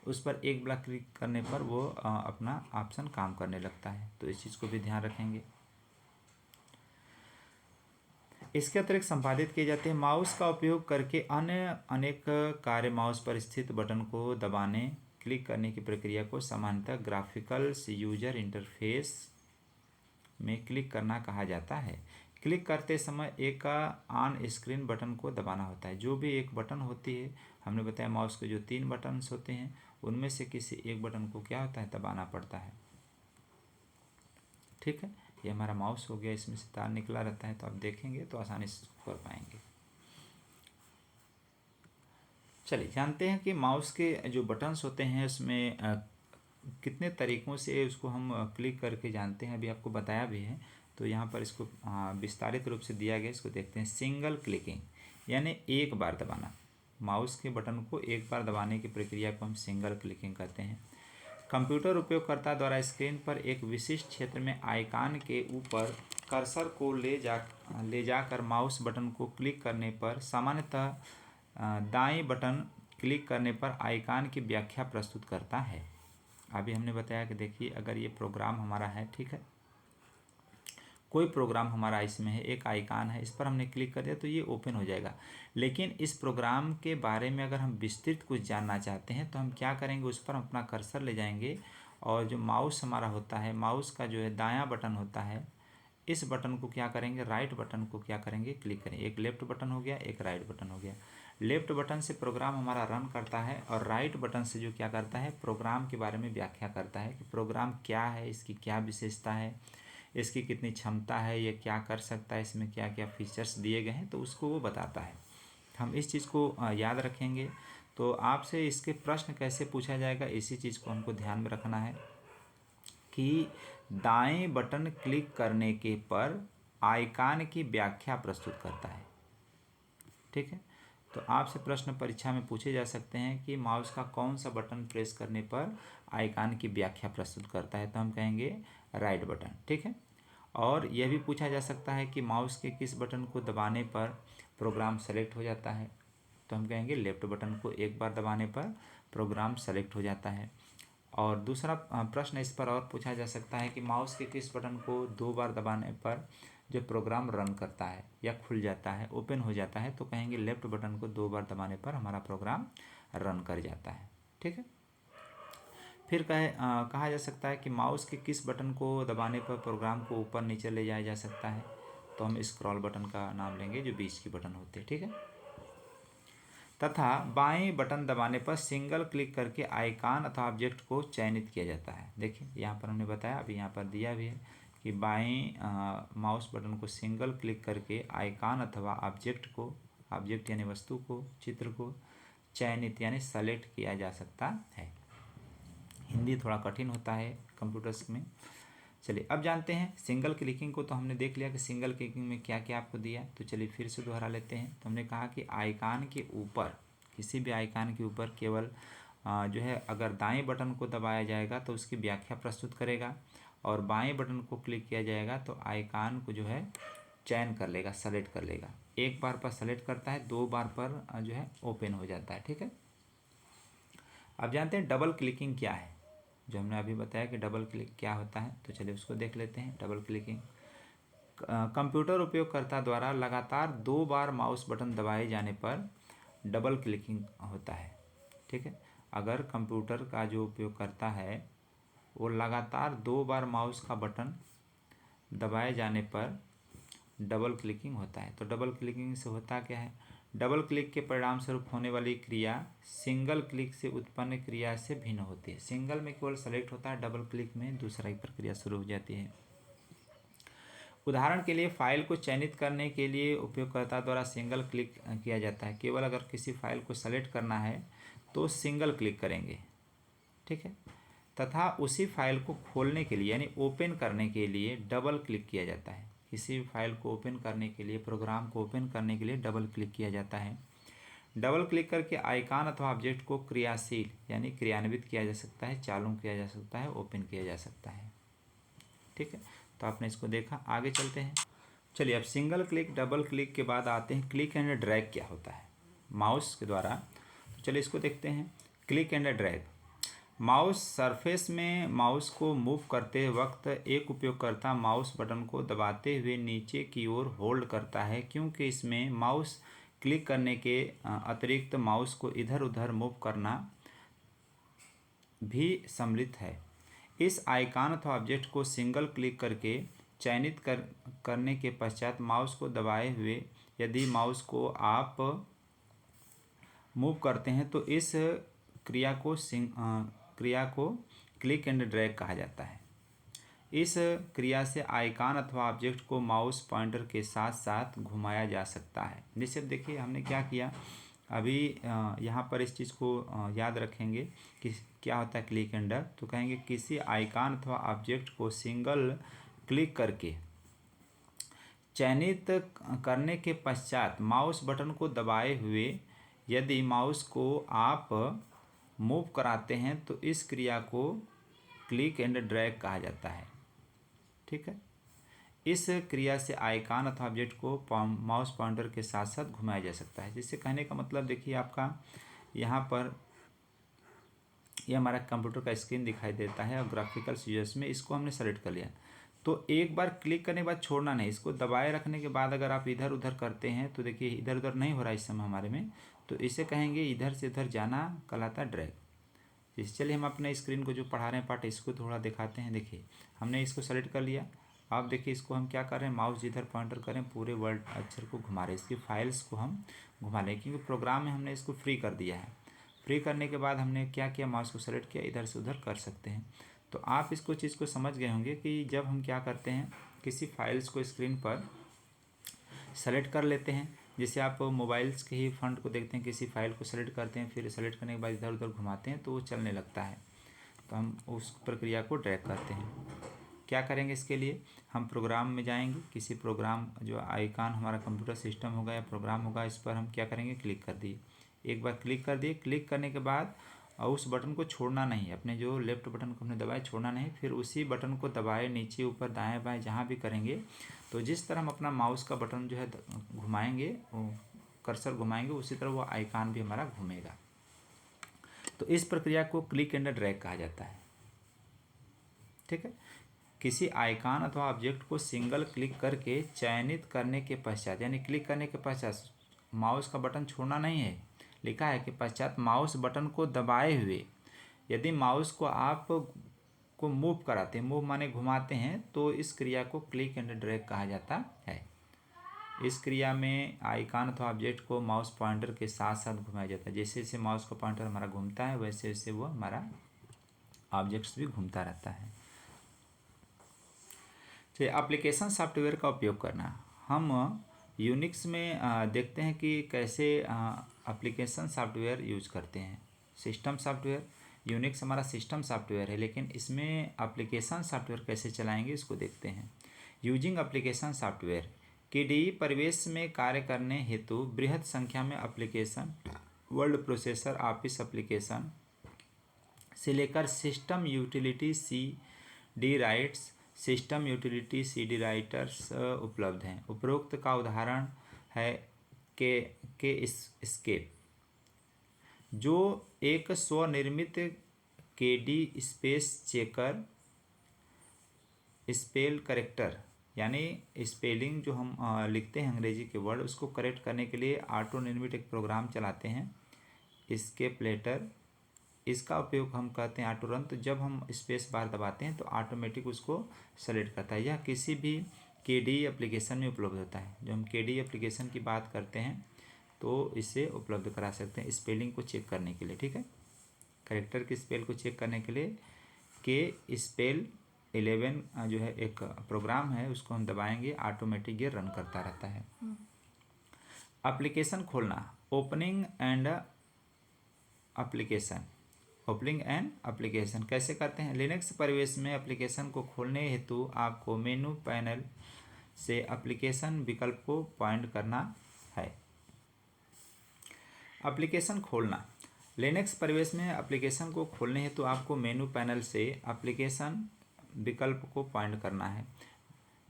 उस पर एक बार क्लिक करने पर वो अपना ऑप्शन काम करने लगता है। तो इस चीज़ को भी ध्यान रखेंगे। इसके अतिरिक्त संपादित किए जाते हैं। माउस का उपयोग करके अन्य अनेक कार्य माउस पर स्थित बटन को दबाने क्लिक करने की प्रक्रिया को सामान्यतः ग्राफिकल्स यूजर इंटरफेस में क्लिक करना कहा जाता है। क्लिक करते समय एक ऑन स्क्रीन बटन को दबाना होता है। जो भी एक बटन होती है, हमने बताया माउस के जो 3 बटन्स होते हैं उनमें से किसी एक बटन को क्या होता है, दबाना पड़ता है। ठीक है, ये हमारा माउस हो गया, इसमें से तार निकला रहता है तो आप देखेंगे तो आसानी से कर पाएंगे। चलिए जानते हैं कि माउस के जो बटन्स होते हैं उसमें कितने तरीक़ों से उसको हम क्लिक करके जानते हैं, अभी आपको बताया भी है। तो यहाँ पर इसको विस्तारित रूप से दिया गया, इसको देखते हैं। सिंगल क्लिकिंग यानी एक बार दबाना, माउस के बटन को एक बार दबाने की प्रक्रिया को हम सिंगल क्लिकिंग कहते हैं। कंप्यूटर उपयोगकर्ता द्वारा स्क्रीन पर एक विशिष्ट क्षेत्र में आइकॉन के ऊपर कर्सर को ले जाकर माउस बटन को क्लिक करने पर सामान्यतः दाएं बटन क्लिक करने पर आइकॉन की व्याख्या प्रस्तुत करता है। अभी हमने बताया कि देखिए अगर ये प्रोग्राम हमारा है, ठीक है, कोई प्रोग्राम हमारा इसमें है, एक आइकॉन है, इस पर हमने क्लिक कर दिया तो ये ओपन हो जाएगा। लेकिन इस प्रोग्राम के बारे में अगर हम विस्तृत कुछ जानना चाहते हैं तो हम क्या करेंगे, उस पर अपना कर्सर ले जाएंगे और जो माउस हमारा होता है, माउस का जो है दायां बटन होता है, इस बटन को क्या करेंगे, राइट बटन को क्या करेंगे, क्लिक करेंगे। एक लेफ्ट बटन हो गया, एक राइट बटन हो गया। लेफ्ट बटन से प्रोग्राम हमारा रन करता है और राइट बटन से जो क्या करता है, प्रोग्राम के बारे में व्याख्या करता है कि प्रोग्राम क्या है, इसकी क्या विशेषता है, इसकी कितनी क्षमता है, ये क्या कर सकता है, इसमें क्या क्या फीचर्स दिए गए हैं, तो उसको वो बताता है। हम इस चीज़ को याद रखेंगे। तो आपसे इसके प्रश्न कैसे पूछा जाएगा, इसी चीज़ को हमको ध्यान में रखना है कि दाएं बटन क्लिक करने के पर आइकॉन की व्याख्या प्रस्तुत करता है। ठीक है, तो आपसे प्रश्न परीक्षा में पूछे जा सकते हैं कि माउस का कौन सा बटन प्रेस करने पर आइकॉन की व्याख्या प्रस्तुत करता है, तो हम कहेंगे राइट बटन। ठीक है, और यह भी पूछा जा सकता है कि माउस के किस बटन को दबाने पर प्रोग्राम सेलेक्ट हो जाता है, तो हम कहेंगे लेफ्ट बटन को एक बार दबाने पर प्रोग्राम सेलेक्ट हो जाता है। और दूसरा प्रश्न इस पर और पूछा जा सकता है कि माउस के किस बटन को 2 बार दबाने पर जो प्रोग्राम रन करता है या खुल जाता है, ओपन हो जाता है, तो कहेंगे लेफ्ट बटन को 2 बार दबाने पर हमारा प्रोग्राम रन कर जाता है। ठीक है, फिर कहा जा सकता है कि माउस के किस बटन को दबाने पर प्रोग्राम को ऊपर नीचे ले जाया जा सकता है, तो हम स्क्रॉल बटन का नाम लेंगे जो बीच की बटन होते हैं। ठीक है, तथा बाएं बटन दबाने पर सिंगल क्लिक करके आइकॉन अथवा ऑब्जेक्ट को चयनित किया जाता है। देखिए यहाँ पर हमने बताया, अभी यहाँ पर दिया भी है कि बाएं माउस बटन को सिंगल क्लिक करके आइकॉन अथवा ऑब्जेक्ट यानी वस्तु को, चित्र को चयनित यानी सेलेक्ट किया जा सकता है। हिंदी थोड़ा कठिन होता है कंप्यूटर्स में। चलिए अब जानते हैं सिंगल क्लिकिंग को। तो हमने देख लिया कि सिंगल क्लिकिंग में क्या क्या आपको दिया, तो चलिए फिर से दोहरा लेते हैं। तो हमने कहा कि आइकॉन के ऊपर, किसी भी आइकॉन के ऊपर केवल जो है अगर दाएं बटन को दबाया जाएगा तो उसकी व्याख्या प्रस्तुत करेगा, और बाएं बटन को क्लिक किया जाएगा तो आइकॉन को जो है चयन कर लेगा, सेलेक्ट कर लेगा। एक बार पर सेलेक्ट करता है, 2 बार पर जो है ओपन हो जाता है। ठीक है, अब जानते हैं डबल क्लिकिंग क्या है। जो हमने अभी बताया कि डबल क्लिक क्या होता है, तो चलिए उसको देख लेते हैं। डबल क्लिकिंग कंप्यूटर उपयोगकर्ता द्वारा लगातार 2 बार माउस बटन दबाए जाने पर डबल क्लिकिंग होता है। ठीक है, अगर कंप्यूटर का जो उपयोगकर्ता है वो लगातार 2 बार माउस का बटन दबाए जाने पर डबल क्लिकिंग होता है। तो डबल क्लिकिंग से होता क्या है, डबल क्लिक के परिणाम स्वरूप होने वाली क्रिया सिंगल क्लिक से उत्पन्न क्रिया से भिन्न होती है। सिंगल में केवल सेलेक्ट होता है, डबल क्लिक में दूसरा ही प्रक्रिया शुरू हो जाती है। उदाहरण के लिए फाइल को चयनित करने के लिए उपयोगकर्ता द्वारा सिंगल क्लिक किया जाता है। केवल अगर किसी फाइल को सेलेक्ट करना है तो सिंगल क्लिक करेंगे। ठीक है, तथा उसी फाइल को खोलने के लिए यानी ओपन करने के लिए डबल क्लिक किया जाता है। किसी फाइल को ओपन करने के लिए, प्रोग्राम को ओपन करने के लिए डबल क्लिक किया जाता है। डबल क्लिक करके आइकॉन अथवा ऑब्जेक्ट को क्रियाशील यानी क्रियान्वित किया जा सकता है, चालू किया जा सकता है, ओपन किया जा सकता है। ठीक है, तो आपने इसको देखा। आगे चलते हैं। चलिए, अब सिंगल क्लिक, डबल क्लिक के बाद आते हैं क्लिक एंड ड्रैग क्या होता है माउस के द्वारा। तो चलिए इसको देखते हैं। Click and drag, mouse surface में माउस को मूव करते वक्त एक उपयोगकर्ता माउस बटन को दबाते हुए नीचे की ओर होल्ड करता है, क्योंकि इसमें माउस क्लिक करने के अतिरिक्त माउस को इधर उधर मूव करना भी सम्मिलित है। इस आइकॉन अथवा ऑब्जेक्ट को सिंगल क्लिक करके चयनित करने के पश्चात माउस को दबाए हुए यदि माउस को आप मूव करते हैं तो इस क्रिया को क्लिक एंड ड्रैग कहा जाता है। इस क्रिया से आइकॉन अथवा ऑब्जेक्ट को माउस पॉइंटर के साथ साथ घुमाया जा सकता है। जैसे देखिए हमने क्या किया अभी, यहाँ पर इस चीज़ को याद रखेंगे कि क्या होता है क्लिक एंड ड्रैग। तो कहेंगे किसी आइकॉन अथवा ऑब्जेक्ट को सिंगल क्लिक करके चयनित करने के पश्चात माउस बटन को दबाए हुए यदि माउस को आप मूव कराते हैं तो इस क्रिया को क्लिक एंड ड्रैग कहा जाता है। ठीक है, इस क्रिया से आइकॉन अथवा ऑब्जेक्ट को माउस पॉइंटर के साथ साथ घुमाया जा सकता है। जिससे कहने का मतलब देखिए आपका यहाँ पर यह हमारा कंप्यूटर का स्क्रीन दिखाई देता है और ग्राफिकल यूजर्स में इसको हमने सेलेक्ट कर लिया। तो एक बार क्लिक करने के बाद छोड़ना नहीं, इसको दबाए रखने के बाद अगर आप इधर उधर करते हैं तो देखिए इधर उधर नहीं हो रहा है इस समय हमारे में, तो इसे कहेंगे इधर से उधर जाना कहलाता है ड्रैग। इस चलिए हम अपने स्क्रीन को जो पढ़ा रहे हैं पार्ट इसको थोड़ा दिखाते हैं। देखिए हमने इसको सेलेक्ट कर लिया। आप देखिए इसको हम क्या कर रहे हैं, माउस जिधर पॉइंटर करें पूरे वर्ड अक्षर को घुमा रहे हैं, इसकी फाइल्स को हम घुमा रहे हैं क्योंकि प्रोग्राम में हमने इसको फ्री कर दिया है। फ्री करने के बाद हमने क्या किया, माउस को सेलेक्ट किया, इधर से उधर कर सकते हैं। तो आप इसको चीज़ को समझ गए होंगे कि जब हम क्या करते हैं किसी फाइल्स को स्क्रीन पर सेलेक्ट कर लेते हैं, जैसे आप मोबाइल्स के ही फंड को देखते हैं, किसी फाइल को सेलेक्ट करते हैं फिर सेलेक्ट करने के बाद इधर उधर घुमाते हैं तो वो चलने लगता है, तो हम उस प्रक्रिया को ड्रैग करते हैं। क्या करेंगे इसके लिए, हम प्रोग्राम में जाएंगे, किसी प्रोग्राम जो आइकॉन हमारा कंप्यूटर सिस्टम होगा या प्रोग्राम होगा इस पर हम क्या करेंगे क्लिक कर दिए। एक बार क्लिक कर दिए, क्लिक करने के बाद उस बटन को छोड़ना नहीं, अपने जो लेफ्ट बटन को हमने दबाया छोड़ना नहीं, फिर उसी बटन को दबाए नीचे ऊपर दाएं बाएं जहाँ भी करेंगे तो जिस तरह हम अपना माउस का बटन जो है घुमाएंगे, कर्सर घुमाएंगे, उसी तरह वो आइकॉन भी हमारा घूमेगा। तो इस प्रक्रिया को क्लिक एंड ड्रैग कहा जाता है। ठीक है, किसी आइकॉन अथवा ऑब्जेक्ट को सिंगल क्लिक करके चयनित करने के पश्चात, यानी क्लिक करने के पश्चात माउस का बटन छोड़ना नहीं है, लिखा है कि पश्चात माउस बटन को दबाए हुए यदि माउस को आप को मूव कराते हैं, मूव माने घुमाते हैं, तो इस क्रिया को क्लिक एंड ड्रैग कहा जाता है। इस क्रिया में आइकॉन अथवा ऑब्जेक्ट को माउस पॉइंटर के साथ साथ घुमाया जाता है। जैसे जैसे माउस का पॉइंटर हमारा घूमता है वैसे वैसे वो हमारा ऑब्जेक्ट्स भी घूमता रहता है। चलिए, एप्लीकेशन सॉफ्टवेयर का उपयोग करना। हम यूनिक्स में देखते हैं कि कैसे एप्लीकेशन सॉफ्टवेयर यूज करते हैं। सिस्टम सॉफ्टवेयर, यूनिक्स हमारा सिस्टम सॉफ्टवेयर है, लेकिन इसमें एप्लीकेशन सॉफ्टवेयर कैसे चलाएंगे इसको देखते हैं। यूजिंग एप्लीकेशन सॉफ्टवेयर, KDE परिवेश में कार्य करने हेतु बृहद संख्या में application, word processor, office application से लेकर system utility, C D rights, system utility CD writers उपलब्ध हैं। उपरोक्त का उदाहरण है के एस्केप, जो एक स्वनिर्मित KD space checker spell character, यानी स्पेलिंग जो हम लिखते हैं अंग्रेजी के वर्ड, उसको करेक्ट करने के लिए ऑटो निर्मित एक प्रोग्राम चलाते हैं एस्केप लेटर। इसका उपयोग हम कहते हैं ऑटो रन। तो जब हम स्पेस बार दबाते हैं तो ऑटोमेटिक उसको सेलेक्ट करता है। यह किसी भी KD एप्लीकेशन में उपलब्ध होता है। जो हम KD एप्लीकेशन की बात करते हैं तो इसे उपलब्ध करा सकते हैं स्पेलिंग को चेक करने के लिए, ठीक है। करेक्टर के स्पेल को चेक करने के लिए के स्पेल 11 जो है एक प्रोग्राम है, उसको हम दबाएंगे, ऑटोमेटिक ये रन करता रहता है। एप्लीकेशन खोलना, ओपनिंग एंड एप्लीकेशन कैसे करते हैं। लिनक्स परिवेश में एप्लीकेशन को खोलने हेतु आपको मेनू पैनल से एप्लीकेशन विकल्प को पॉइंट करना है। एप्लीकेशन खोलना, लिनक्स परिवेश में एप्लीकेशन को खोलने हेतु आपको मेनू पैनल से एप्लीकेशन विकल्प को पॉइंट करना है।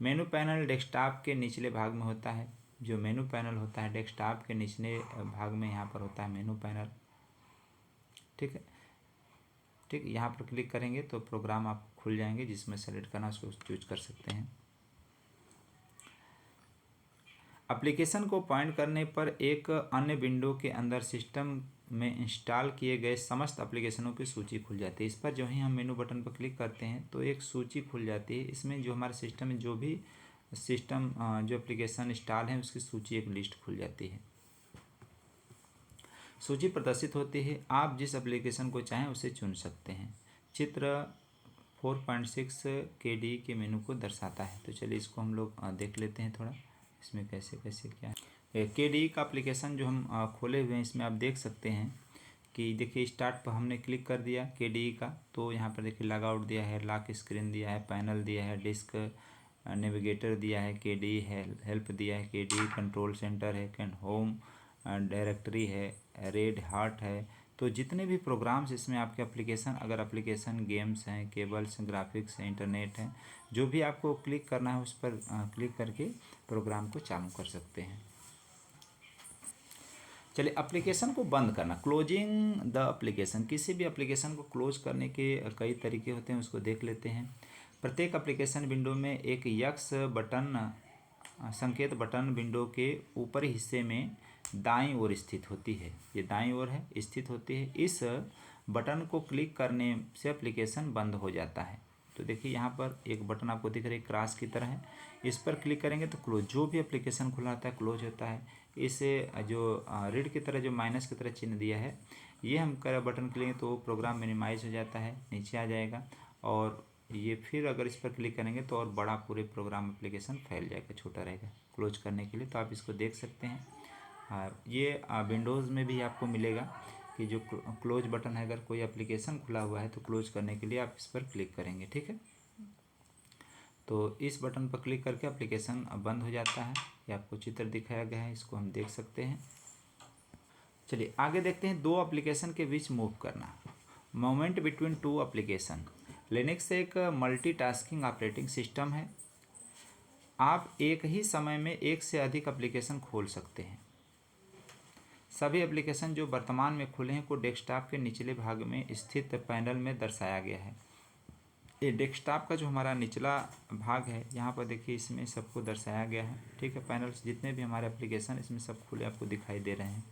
मेनू पैनल डेस्कटॉप के निचले भाग में होता है। जो मेनू पैनल होता है डेस्कटॉप के निचले भाग में यहाँ पर होता है मेनू पैनल, ठीक है। ठीक, यहाँ पर क्लिक करेंगे तो प्रोग्राम आप खुल जाएंगे, जिसमें सेलेक्ट करना उसको चूज कर सकते हैं। एप्लीकेशन को पॉइंट करने पर एक अन्य विंडो के अंदर सिस्टम में इंस्टॉल किए गए समस्त एप्लीकेशनों की सूची खुल जाती है। इस पर जो ही हम मेनू बटन पर क्लिक करते हैं तो एक सूची खुल जाती है। इसमें जो हमारे सिस्टम में जो भी सिस्टम जो एप्लीकेशन इंस्टॉल है उसकी सूची, एक लिस्ट खुल जाती है। सूची प्रदर्शित होती है। आप जिस एप्लीकेशन को चाहें उसे चुन सकते हैं। चित्र 4.6 KD के मेनू को दर्शाता है। तो चलिए इसको हम लोग देख लेते हैं थोड़ा, इसमें कैसे कैसे क्या है। KD का एप्लीकेशन जो हम खोले हुए हैं, इसमें आप देख सकते हैं कि देखिए स्टार्ट पर हमने क्लिक कर दिया KD का, तो यहाँ पर देखिए लॉग आउट दिया है, लॉक स्क्रीन दिया है, पैनल दिया है, डिस्क नेविगेटर दिया है, KD है, हेल्प दिया है, KD कंट्रोल सेंटर है, कैन होम डायरेक्टरी है, रेड हार्ट है। तो जितने भी प्रोग्राम्स इसमें आपके एप्लीकेशन, अगर एप्लीकेशन गेम्स हैं, केबल्स, ग्राफिक्स हैं, इंटरनेट हैं, जो भी आपको क्लिक करना है उस पर क्लिक करके प्रोग्राम को चालू कर सकते हैं। चलिए एप्लीकेशन को बंद करना, क्लोजिंग द एप्लीकेशन। किसी भी एप्लीकेशन को क्लोज करने के कई तरीके होते हैं, उसको देख लेते हैं। प्रत्येक एप्लीकेशन विंडो में एक यक्स बटन संकेत बटन विंडो के ऊपरी हिस्से में दाईं ओर स्थित होती है। ये दाईं ओर है स्थित होती है। इस बटन को क्लिक करने से एप्लीकेशन बंद हो जाता है। तो देखिए यहाँ पर एक बटन आपको दिख रही है, क्रॉस की तरह है। इस पर क्लिक करेंगे तो क्लोज, जो भी एप्लीकेशन खुला होता है क्लोज होता है। इसे जो रीड की तरह जो माइनस की तरह चिन्ह दिया है, ये हम कर बटन क्लिक तो प्रोग्राम मिनिमाइज हो जाता है, नीचे आ जाएगा। और ये फिर अगर इस पर क्लिक करेंगे तो और बड़ा पूरे प्रोग्राम एप्लीकेशन फैल जाएगा, छोटा रहेगा क्लोज करने के लिए। तो आप इसको देख सकते हैं। ये विंडोज़ में भी आपको मिलेगा कि जो क्लोज बटन है, अगर कोई एप्लीकेशन खुला हुआ है तो क्लोज करने के लिए आप इस पर क्लिक करेंगे, ठीक है। तो इस बटन पर क्लिक करके एप्लीकेशन बंद हो जाता है। ये आपको चित्र दिखाया गया है, इसको हम देख सकते हैं। चलिए आगे देखते हैं। दो एप्लीकेशन के बीच मूव करना, movement between two application. Linux एक मल्टीटास्किंग ऑपरेटिंग सिस्टम है। आप एक ही समय में एक से अधिक एप्लीकेशन खोल सकते हैं। सभी एप्लीकेशन जो वर्तमान में खुले हैं को डेस्कटॉप के निचले भाग में स्थित पैनल में दर्शाया गया है। ये डेस्कटॉप का जो हमारा निचला भाग है, यहाँ पर देखिए इसमें सबको दर्शाया गया है, ठीक है। पैनल्स जितने भी हमारे एप्लीकेशन इसमें सब खुले आपको दिखाई दे रहे हैं,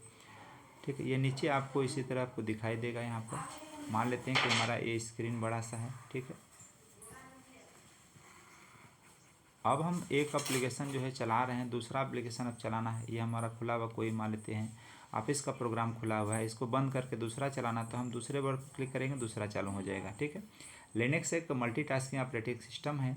ठीक है। ये नीचे आपको इसी तरह आपको दिखाई देगा। यहाँ पर मान लेते हैं कि हमारा ये स्क्रीन बड़ा सा है, ठीक है। अब हम एक एप्लीकेशन जो है चला रहे हैं, दूसरा एप्लीकेशन अब चलाना है। ये हमारा खुला हुआ कोई मान लेते हैं ऑफिस का प्रोग्राम खुला हुआ है, इसको बंद करके दूसरा चलाना, तो हम दूसरे पर क्लिक करेंगे, दूसरा चालू हो जाएगा, ठीक है। लिनक्स एक मल्टीटास्किंग ऑपरेटिंग सिस्टम है।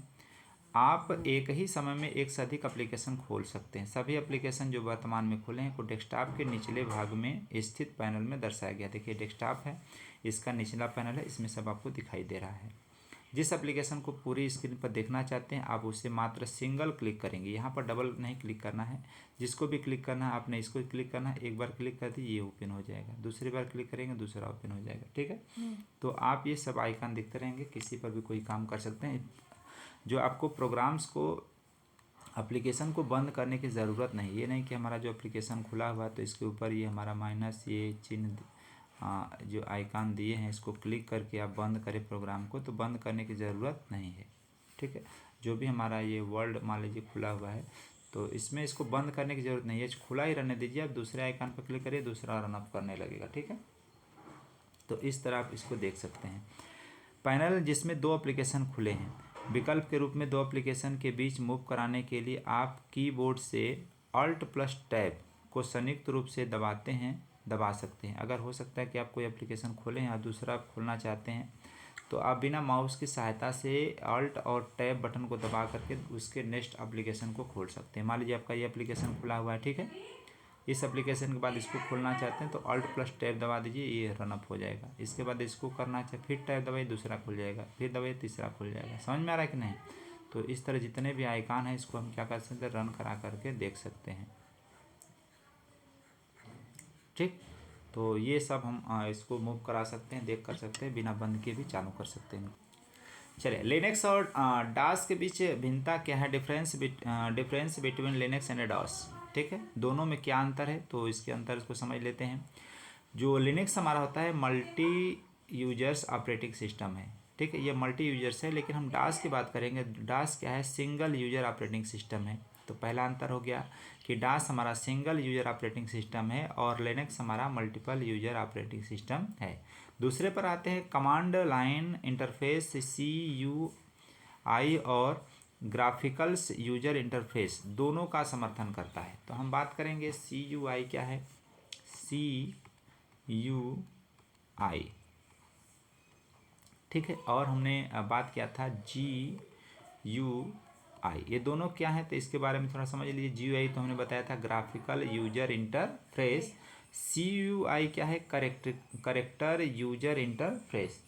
आप एक ही समय में एक से अधिक एप्लीकेशन खोल सकते हैं। सभी एप्लीकेशन जो वर्तमान में खुले हैं को डेस्कटॉप के निचले भाग में स्थित पैनल में दर्शाया गया। देखिए डेस्कटॉप है, इसका निचला पैनल है, इसमें सब आपको दिखाई दे रहा है। जिस एप्लीकेशन को पूरी स्क्रीन पर देखना चाहते हैं आप उसे मात्र सिंगल क्लिक करेंगे, यहाँ पर डबल नहीं क्लिक करना है। जिसको भी क्लिक करना है आपने इसको क्लिक करना है, एक बार क्लिक कर दी ये ओपन हो जाएगा, दूसरी बार क्लिक करेंगे दूसरा ओपन हो जाएगा, ठीक है। तो आप ये सब आइकन दिखते रहेंगे, किसी पर भी कोई काम कर सकते हैं। जो आपको प्रोग्राम्स को एप्लीकेशन को बंद करने की ज़रूरत नहीं, ये नहीं कि हमारा जो एप्लीकेशन खुला हुआ है तो इसके ऊपर ये हमारा माइनस ये चिन्ह जो आइकन दिए हैं इसको क्लिक करके आप बंद करें प्रोग्राम को, तो बंद करने की ज़रूरत नहीं है, ठीक है। जो भी हमारा ये वर्ल्ड मान लीजिए खुला हुआ है तो इसमें इसको बंद करने की ज़रूरत नहीं है, खुला ही रहने दीजिए। आप दूसरे आइकन पर क्लिक करिए, दूसरा रन अप करने लगेगा, ठीक है। तो इस तरह आप इसको देख सकते हैं। पैनल जिसमें दो एप्लीकेशन खुले हैं, विकल्प के रूप में दो एप्लीकेशन के बीच मूव कराने के लिए आप कीबोर्ड से Alt+Tab को संयुक्त रूप से दबा सकते हैं। अगर हो सकता है कि आप कोई एप्लीकेशन खोलें या दूसरा खोलना चाहते हैं तो आप बिना माउस की सहायता से Alt और Tab बटन को दबा करके उसके नेक्स्ट एप्लीकेशन को खोल सकते हैं। मान लीजिए आपका ये एप्लीकेशन खुला हुआ है, ठीक है। इस एप्लीकेशन के बाद इसको खोलना चाहते हैं तो Alt+Tab दबा दीजिए, ये रन अप हो जाएगा। इसके बाद इसको करना चाहिए, फिर टैब दबाइए, दूसरा खुल जाएगा, फिर दबाइए, तीसरा खुल जाएगा। समझ में आ रहा है कि नहीं? तो इस तरह जितने भी आइकन हैं इसको हम क्या कर सकते हैं, रन करा करके देख सकते हैं, ठीक। तो ये सब हम इसको मूव करा सकते हैं, देख कर सकते हैं, बिना बंद किए भी चालू कर सकते हैं। चलिए, लिनक्स और डास के बीच भिन्नता क्या है, difference between Linux and dance, ठीक है। दोनों में क्या अंतर है तो इसके अंतर को समझ लेते हैं। जो लिनक्स हमारा होता है मल्टी यूजर्स ऑपरेटिंग सिस्टम है, ठीक है, ये मल्टी यूजर्स है। लेकिन हम डास की बात करेंगे, डास क्या है, सिंगल यूजर ऑपरेटिंग सिस्टम है। तो पहला अंतर हो गया कि डास हमारा सिंगल यूजर ऑपरेटिंग सिस्टम है और लिनक्स हमारा मल्टीपल यूजर ऑपरेटिंग सिस्टम है। दूसरे पर आते हैं कमांड लाइन इंटरफेस CUI और ग्राफिकल्स यूजर इंटरफेस दोनों का समर्थन करता है। तो हम बात करेंगे CUI क्या है, CUI, ठीक है। और हमने बात किया था GUI, ये दोनों क्या है तो इसके बारे में थोड़ा समझ लीजिए। GUI तो हमने बताया था ग्राफिकल यूजर इंटरफेस, CUI क्या है, करेक्टर यूजर इंटरफेस।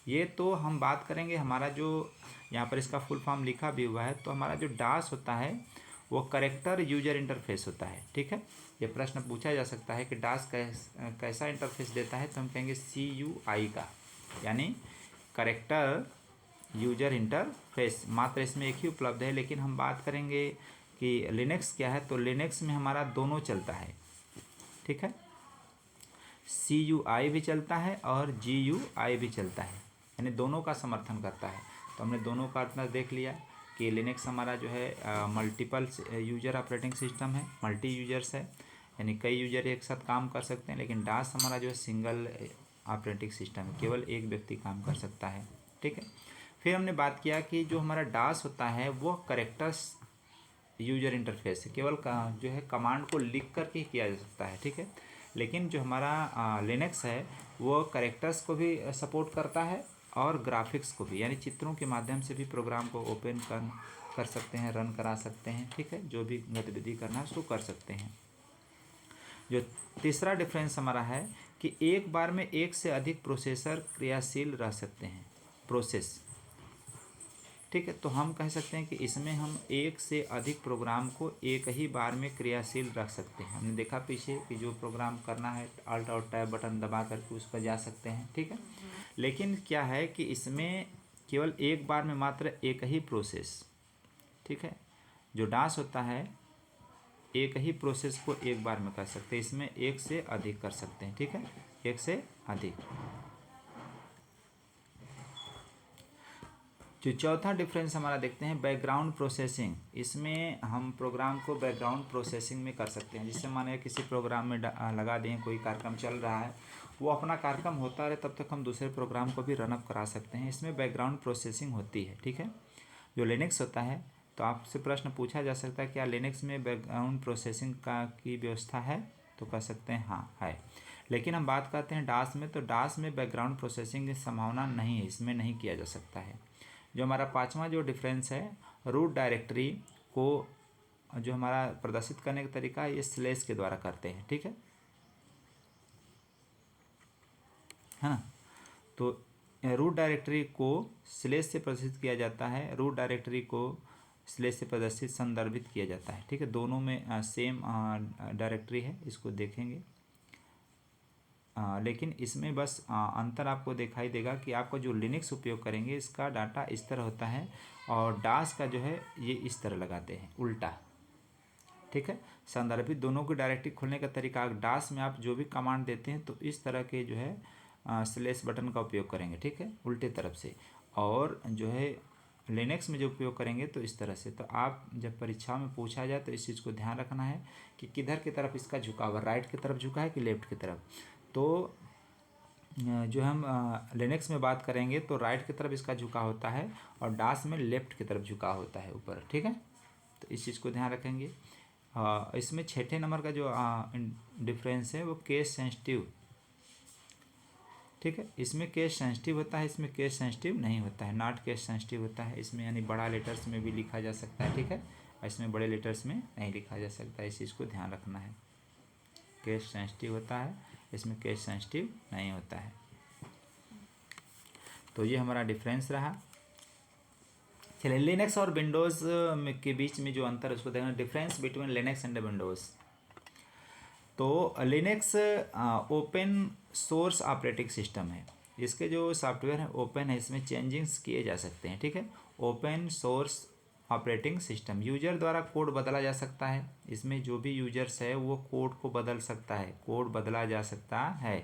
ये तो हम बात करेंगे हमारा जो यहाँ पर इसका फुल फॉर्म लिखा भी हुआ है, तो हमारा जो डास होता है वो करेक्टर यूजर इंटरफेस होता है, ठीक है। ये प्रश्न पूछा जा सकता है कि डास कैसा इंटरफेस देता है, तो हम कहेंगे CUI का, यानी करेक्टर यूजर इंटरफेस। मात्र इसमें एक ही उपलब्ध है। लेकिन हम बात करेंगे कि लिनक्स क्या है, तो लिनक्स में हमारा दोनों चलता है, ठीक है। CUI भी चलता है और GUI भी चलता है, यानी दोनों का समर्थन करता है। तो हमने दोनों का अर्थ देख लिया कि लिनक्स हमारा जो है मल्टीपल यूजर ऑपरेटिंग सिस्टम है, मल्टी यूजर्स है, यानी कई यूजर एक साथ काम कर सकते हैं। लेकिन डास हमारा जो है सिंगल ऑपरेटिंग सिस्टम है, केवल एक व्यक्ति काम कर सकता है, ठीक है। फिर हमने बात किया कि जो हमारा डास होता है वो करेक्टर्स यूजर इंटरफेस है, केवल जो है कमांड को लिख करके ही किया जा सकता है, ठीक है। लेकिन जो हमारा लिनक्स है वो करेक्टर्स को भी सपोर्ट करता है और ग्राफिक्स को भी, यानी चित्रों के माध्यम से भी प्रोग्राम को ओपन कर सकते हैं, रन करा सकते हैं, ठीक है। जो भी गतिविधि करना है उसको कर सकते हैं। जो तीसरा डिफरेंस हमारा है कि एक बार में एक से अधिक प्रोसेसर क्रियाशील रह सकते हैं, प्रोसेस, ठीक है। तो हम कह सकते हैं कि इसमें हम एक से अधिक प्रोग्राम को एक ही बार में क्रियाशील रख सकते हैं। हमने देखा पीछे कि जो प्रोग्राम करना है Alt और Tab बटन दबा करके उस पर जा सकते हैं, ठीक है। लेकिन क्या है कि इसमें केवल एक बार में मात्र एक ही प्रोसेस, ठीक है। जो डास होता है एक ही प्रोसेस को एक बार में कर सकते हैं, इसमें एक से अधिक कर सकते हैं, ठीक है, एक से अधिक। जो चौथा डिफरेंस हमारा देखते हैं बैकग्राउंड प्रोसेसिंग। इसमें हम प्रोग्राम को बैकग्राउंड प्रोसेसिंग में कर सकते हैं। जिससे माने किसी प्रोग्राम में लगा दें, कोई कार्यक्रम चल रहा है, वो अपना कार्यक्रम होता रहे तब तक हम दूसरे प्रोग्राम को भी रनअप करा सकते हैं। इसमें बैकग्राउंड प्रोसेसिंग होती है, ठीक है। जो लिनक्स होता है, तो आपसे प्रश्न पूछा जा सकता है क्या लिनक्स में बैकग्राउंड प्रोसेसिंग की व्यवस्था है, तो कह सकते हैं हाँ है। लेकिन हम बात करते हैं डास में, तो डास में बैकग्राउंड प्रोसेसिंग की संभावना नहीं है, इसमें नहीं किया जा सकता है। जो हमारा पांचवा जो डिफरेंस है, रूट डायरेक्टरी को जो हमारा प्रदर्शित करने का तरीका है ये स्लैश के द्वारा करते हैं, ठीक है ना। तो रूट डायरेक्टरी को स्लैश से प्रदर्शित किया जाता है, रूट डायरेक्टरी को स्लैश से प्रदर्शित संदर्भित किया जाता है। ठीक है, दोनों में सेम डायरेक्टरी है, इसको देखेंगे। लेकिन इसमें बस अंतर आपको दिखाई देगा कि आपका जो लिनक्स उपयोग करेंगे इसका डाटा इस तरह होता है और डास का जो है ये इस तरह लगाते हैं उल्टा। ठीक है, संदर्भित दोनों की डायरेक्टरी खोलने का तरीका, डास में आप जो भी कमांड देते हैं तो इस तरह के जो है स्लैश बटन का उपयोग करेंगे। ठीक है, उल्टे तरफ से, और जो है लिनक्स में जो उपयोग करेंगे तो इस तरह से। तो आप जब परीक्षा में पूछा जाए तो इस चीज़ को ध्यान रखना है कि किधर की तरफ इसका झुकाव है, राइट की तरफ झुका है कि लेफ्ट की तरफ। तो जो हम लिनक्स में बात करेंगे तो राइट की तरफ इसका झुका होता है और डास में लेफ्ट की तरफ झुका होता है ऊपर। ठीक है, तो इस चीज़ को ध्यान रखेंगे। इसमें छठे नंबर का जो डिफरेंस है वो केस सेंसिटिव। ठीक है, इसमें केस सेंसिटिव होता है, इसमें केस सेंसिटिव नहीं होता है, नॉट केस सेंसिटिव होता है। इसमें यानी बड़ा लेटर्स में भी लिखा जा सकता है। ठीक है, इसमें बड़े लेटर्स में नहीं लिखा जा सकता है, इस चीज़ को ध्यान रखना है। केस सेंसिटिव होता है, इसमें केस सेंसिटिव नहीं होता है। तो ये हमारा डिफरेंस रहा। चलिए, लिनक्स और विंडोज़ के बीच में जो अंतर है उसको देखना, difference between Linux and Windows. तो Linux open source operating system है, इसके जो सॉफ्टवेयर है ओपन है, इसमें चेंजिंग्स किए जा सकते हैं। ठीक है, open source operating system, user द्वारा कोड बदला जा सकता है, इसमें जो भी यूजर्स है वो कोड को बदल सकता है, कोड बदला जा सकता है,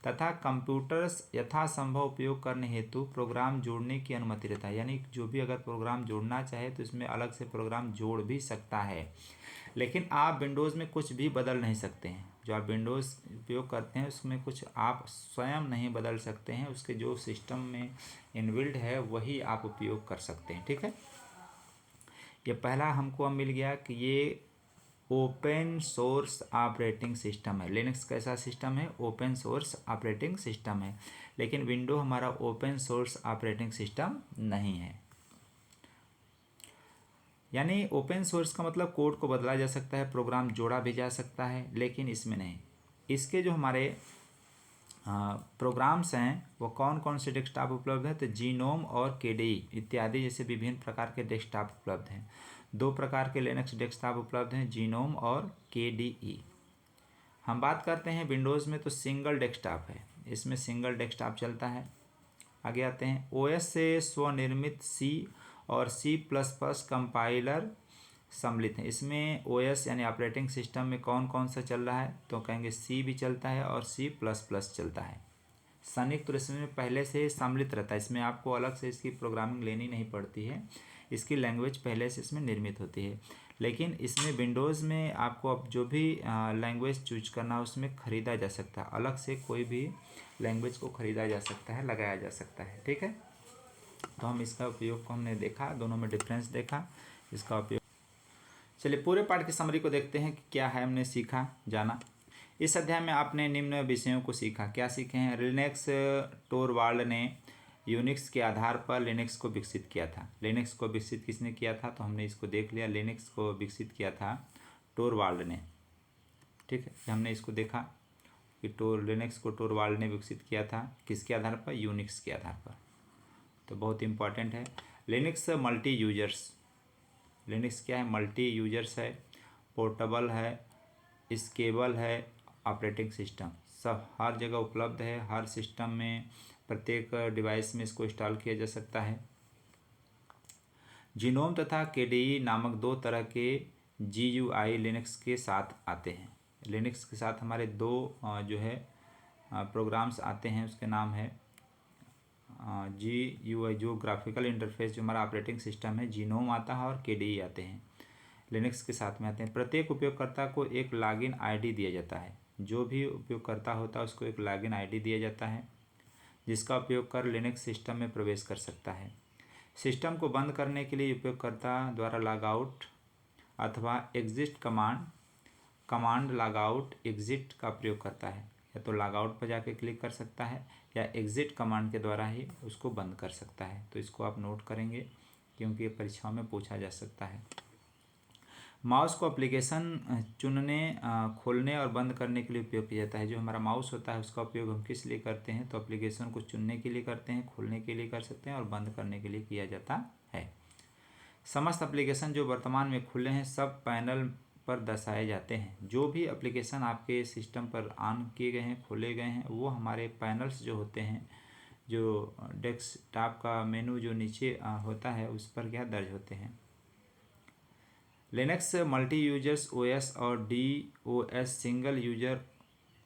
तथा कंप्यूटर्स यथासंभव उपयोग करने हेतु प्रोग्राम जोड़ने की अनुमति रहता है। यानी जो भी अगर प्रोग्राम जोड़ना चाहे तो इसमें अलग से प्रोग्राम जोड़ भी सकता है। लेकिन आप विंडोज़ में कुछ भी बदल नहीं सकते हैं, जो आप विंडोज़ उपयोग करते हैं उसमें कुछ आप स्वयं नहीं बदल सकते हैं, उसके जो सिस्टम में इनबिल्ड है वही आप उपयोग कर सकते हैं। ठीक है, ये पहला हमको अब मिल गया कि ये ओपन सोर्स ऑपरेटिंग सिस्टम है। लिनक्स कैसा सिस्टम है? ओपन सोर्स ऑपरेटिंग सिस्टम है। लेकिन विंडो हमारा ओपन सोर्स ऑपरेटिंग सिस्टम नहीं है। यानी ओपन सोर्स का मतलब कोड को बदला जा सकता है, प्रोग्राम जोड़ा भी जा सकता है, लेकिन इसमें नहीं। इसके जो हमारे प्रोग्राम्स हैं वो कौन कौन से डेस्कटॉप उपलब्ध है? तो जीनोम और केडीई इत्यादि जैसे विभिन्न प्रकार के डेस्कटॉप उपलब्ध हैं। दो प्रकार के लिनक्स डेस्कटॉप उपलब्ध हैं, जीनोम और केडीई। हम बात करते हैं विंडोज़ में तो सिंगल डेस्कटॉप है, इसमें सिंगल डेस्कटॉप चलता है। आगे आते हैं, ओएस से स्वनिर्मित सी और C++ कंपाइलर सम्मिलित हैं। इसमें ओएस यानी ऑपरेटिंग सिस्टम में कौन कौन सा चल रहा है? तो कहेंगे C भी चलता है और C++ चलता है। संयुक्त रूप में पहले से सम्मिलित रहता है, इसमें आपको अलग से इसकी प्रोग्रामिंग लेनी नहीं पड़ती है, इसकी लैंग्वेज पहले से इसमें निर्मित होती है। लेकिन इसमें विंडोज़ में आपको अब जो भी लैंग्वेज चूज करना है उसमें ख़रीदा जा सकता है, अलग से कोई भी लैंग्वेज को ख़रीदा जा सकता है, लगाया जा सकता है। ठीक है, तो हम इसका उपयोग को हमने देखा, दोनों में डिफरेंस देखा, इसका उपयोग। चलिए पूरे पाठ की समरी को देखते हैं कि क्या है हमने सीखा जाना। इस अध्याय में आपने निम्न विषयों को सीखा। क्या सीखे हैं? लिनक्स टोरवाल्ड ने यूनिक्स के आधार पर लिनक्स को विकसित किया था। लिनक्स को विकसित किसने किया था? तो हमने इसको देख लिया, लिनक्स को विकसित किया था टोरवाल्ड ने। ठीक है, हमने इसको देखा कि लिनक्स को टोरवाल्ड ने विकसित किया था, किसके आधार पर? यूनिक्स के आधार पर। तो बहुत इंपॉर्टेंट है। लिनक्स मल्टी यूजर्स, लिनक्स क्या है? मल्टी यूजर्स है, पोर्टेबल है, स्केलेबल है, ऑपरेटिंग सिस्टम सब हर जगह उपलब्ध है, हर सिस्टम में प्रत्येक डिवाइस में इसको इंस्टॉल किया जा सकता है। जीनोम तथा केडीई नामक दो तरह के GUI लिनक्स के साथ आते हैं। लिनक्स के साथ हमारे दो जो है प्रोग्राम्स आते हैं, उसके नाम है GUI, जो ग्राफिकल इंटरफेस जो हमारा ऑपरेटिंग सिस्टम है, जीनोम आता है और केडीई आते हैं, लिनक्स के साथ में आते हैं। प्रत्येक उपयोगकर्ता को एक लॉगिन आईडी दिया जाता है, जो भी उपयोगकर्ता होता है उसको एक लॉगिन आईडी दिया जाता है, जिसका उपयोग कर लिनक्स सिस्टम में प्रवेश कर सकता है। सिस्टम को बंद करने के लिए उपयोगकर्ता द्वारा लॉगआउट अथवा एग्जिट कमांड लॉगआउट एग्जिट का प्रयोग करता है। या तो लॉगआउट पर जाके क्लिक कर सकता है या एग्जिट कमांड के द्वारा ही उसको बंद कर सकता है। तो इसको आप नोट करेंगे क्योंकि ये परीक्षाओं में पूछा जा सकता है। माउस को एप्लीकेशन चुनने, खोलने और बंद करने के लिए उपयोग किया जाता है। जो हमारा माउस होता है उसका उपयोग हम किस लिए करते हैं, तो एप्लीकेशन को चुनने के लिए करते हैं, खोलने के लिए कर सकते हैं और बंद करने के लिए किया जाता है। समस्त एप्लीकेशन जो वर्तमान में खुले हैं सब पैनल पर दर्शाए जाते हैं। जो भी एप्लीकेशन आपके सिस्टम पर ऑन किए गए हैं, खोले गए हैं, वो हमारे पैनल्स जो होते हैं, जो डेस्कटॉप का मेनू जो नीचे होता है उस पर क्या दर्ज होते हैं। लिनक्स मल्टी यूजर्स ओएस और डीओएस सिंगल यूजर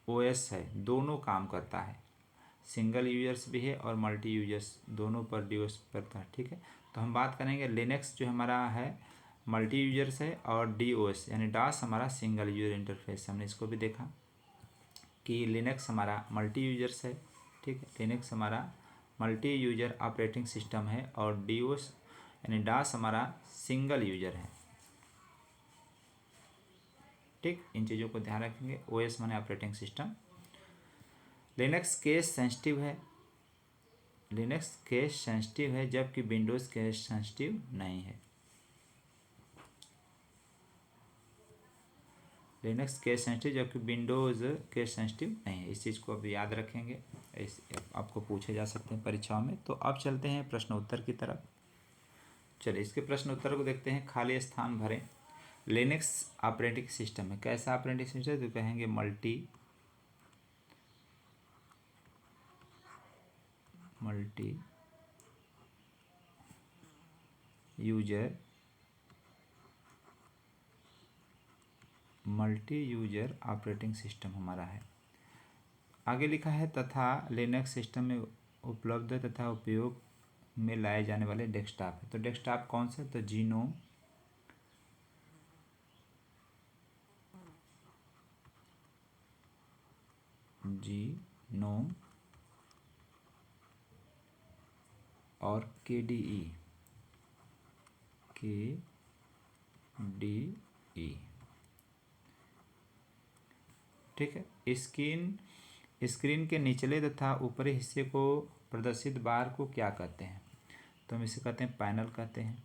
ओएस है, दोनों काम करता है। सिंगल यूजर्स भी है और मल्टी यूजर्स दोनों पर डीओएस करता है। ठीक है, तो हम बात करेंगे लिनक्स जो हमारा है मल्टी यूजर्स है और डीओएस यानी डास हमारा सिंगल यूजर इंटरफेस। हमने इसको भी देखा कि लिनक्स हमारा मल्टी यूजर्स है। ठीक है, लिनक्स हमारा मल्टी यूजर ऑपरेटिंग सिस्टम है और डीओएस यानी डास हमारा सिंगल यूजर है। ठीक, इन चीज़ों को ध्यान रखेंगे। ओएस माने operating system. Linux case sensitive है, लिनक्स केस सेंसिटिव है जबकि विंडोज़ केस सेंसिटिव नहीं है। लिनक्स केस सेंसिटिव जबकि विंडोज़ केस सेंसिटिव नहीं है। इस चीज़ को अब याद रखेंगे, इस आपको पूछे जा सकते हैं परीक्षाओं में। तो अब चलते हैं प्रश्न उत्तर की तरफ। चलिए इसके प्रश्न उत्तर को देखते हैं। खाली स्थान भरें। लिनक्स ऑपरेटिंग सिस्टम है, कैसा ऑपरेटिंग सिस्टम, तो कहेंगे मल्टी यूजर ऑपरेटिंग सिस्टम हमारा है। आगे लिखा है तथा लिनक्स सिस्टम में उपलब्ध तथा उपयोग में लाए जाने वाले डेस्कटॉप है। तो डेस्कटॉप कौन सा, तो जीनोम और KDE ठीक है। स्क्रीन के निचले तथा ऊपरी हिस्से को प्रदर्शित बार को क्या कहते हैं, तो हम इसे कहते हैं पैनल कहते हैं।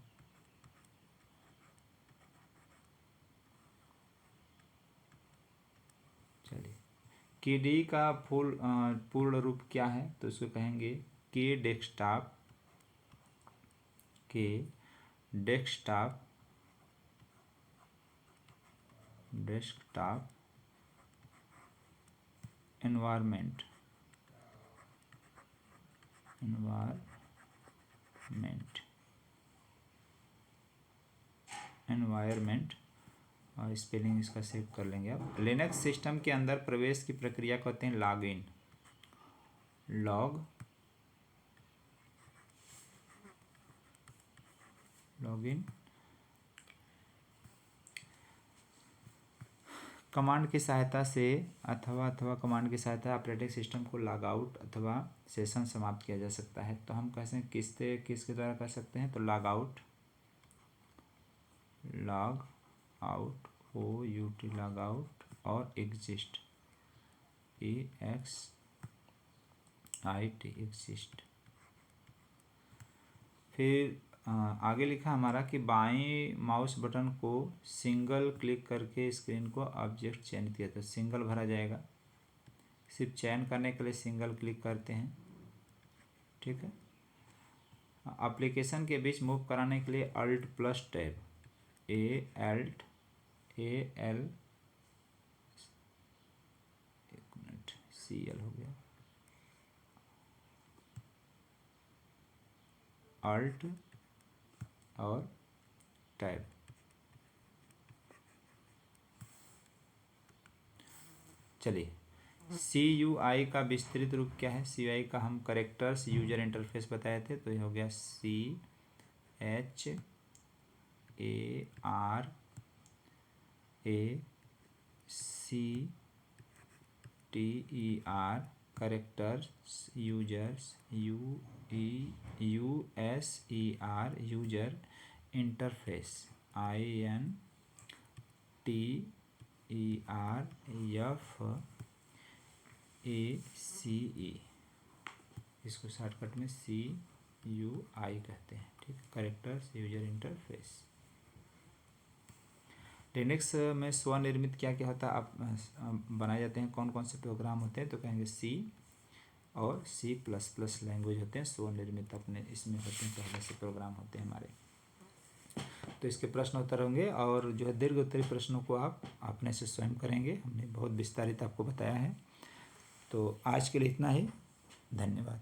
चलिए KDE का पूर्ण रूप क्या है, तो इसको कहेंगे के डेस्कटॉप एनवायरनमेंट और स्पेलिंग इसका सेव कर लेंगे आप। लिनक्स सिस्टम के अंदर प्रवेश की प्रक्रिया कहते हैं लॉगिन। कमांड की सहायता से अथवा कमांड की सहायता ऑपरेटिंग सिस्टम को लॉग आउट अथवा सेशन समाप्त किया जा सकता है। तो हम कैसे किसके द्वारा कर सकते हैं, तो लॉग आउट लॉग आउट और एग्जिस्ट एग्जिस्ट। फिर आगे लिखा हमारा कि बाएं माउस बटन को सिंगल क्लिक करके स्क्रीन को ऑब्जेक्ट चयनित किया, तो सिंगल भरा जाएगा। सिर्फ चयन करने के लिए सिंगल क्लिक करते हैं। ठीक है, एप्लीकेशन के बीच मूव कराने के लिए अल्ट प्लस टैब CL हो गया, अल्ट और टैब। चलिए CUI का विस्तृत रूप क्या है, CUI का हम करेक्टर्स यूजर इंटरफेस बताए थे, तो ये हो गया CHARACTER characters users USER user interface INTERFACE, इसको शॉर्टकट में CUI कहते हैं। ठीक, करेक्टर्स यूजर इंटरफेस। लिनक्स में स्वनिर्मित क्या क्या होता है, आप बनाए जाते हैं, कौन कौन से प्रोग्राम होते हैं, तो कहेंगे सी और C++ लैंग्वेज होते हैं स्वनिर्मित, अपने इसमें होते हैं, पहले से प्रोग्राम होते हैं हमारे। तो इसके प्रश्न उत्तर होंगे और जो है दीर्घ उत्तरीय प्रश्नों को आप अपने से स्वयं करेंगे। हमने बहुत विस्तारित आपको बताया है। तो आज के लिए इतना ही, धन्यवाद।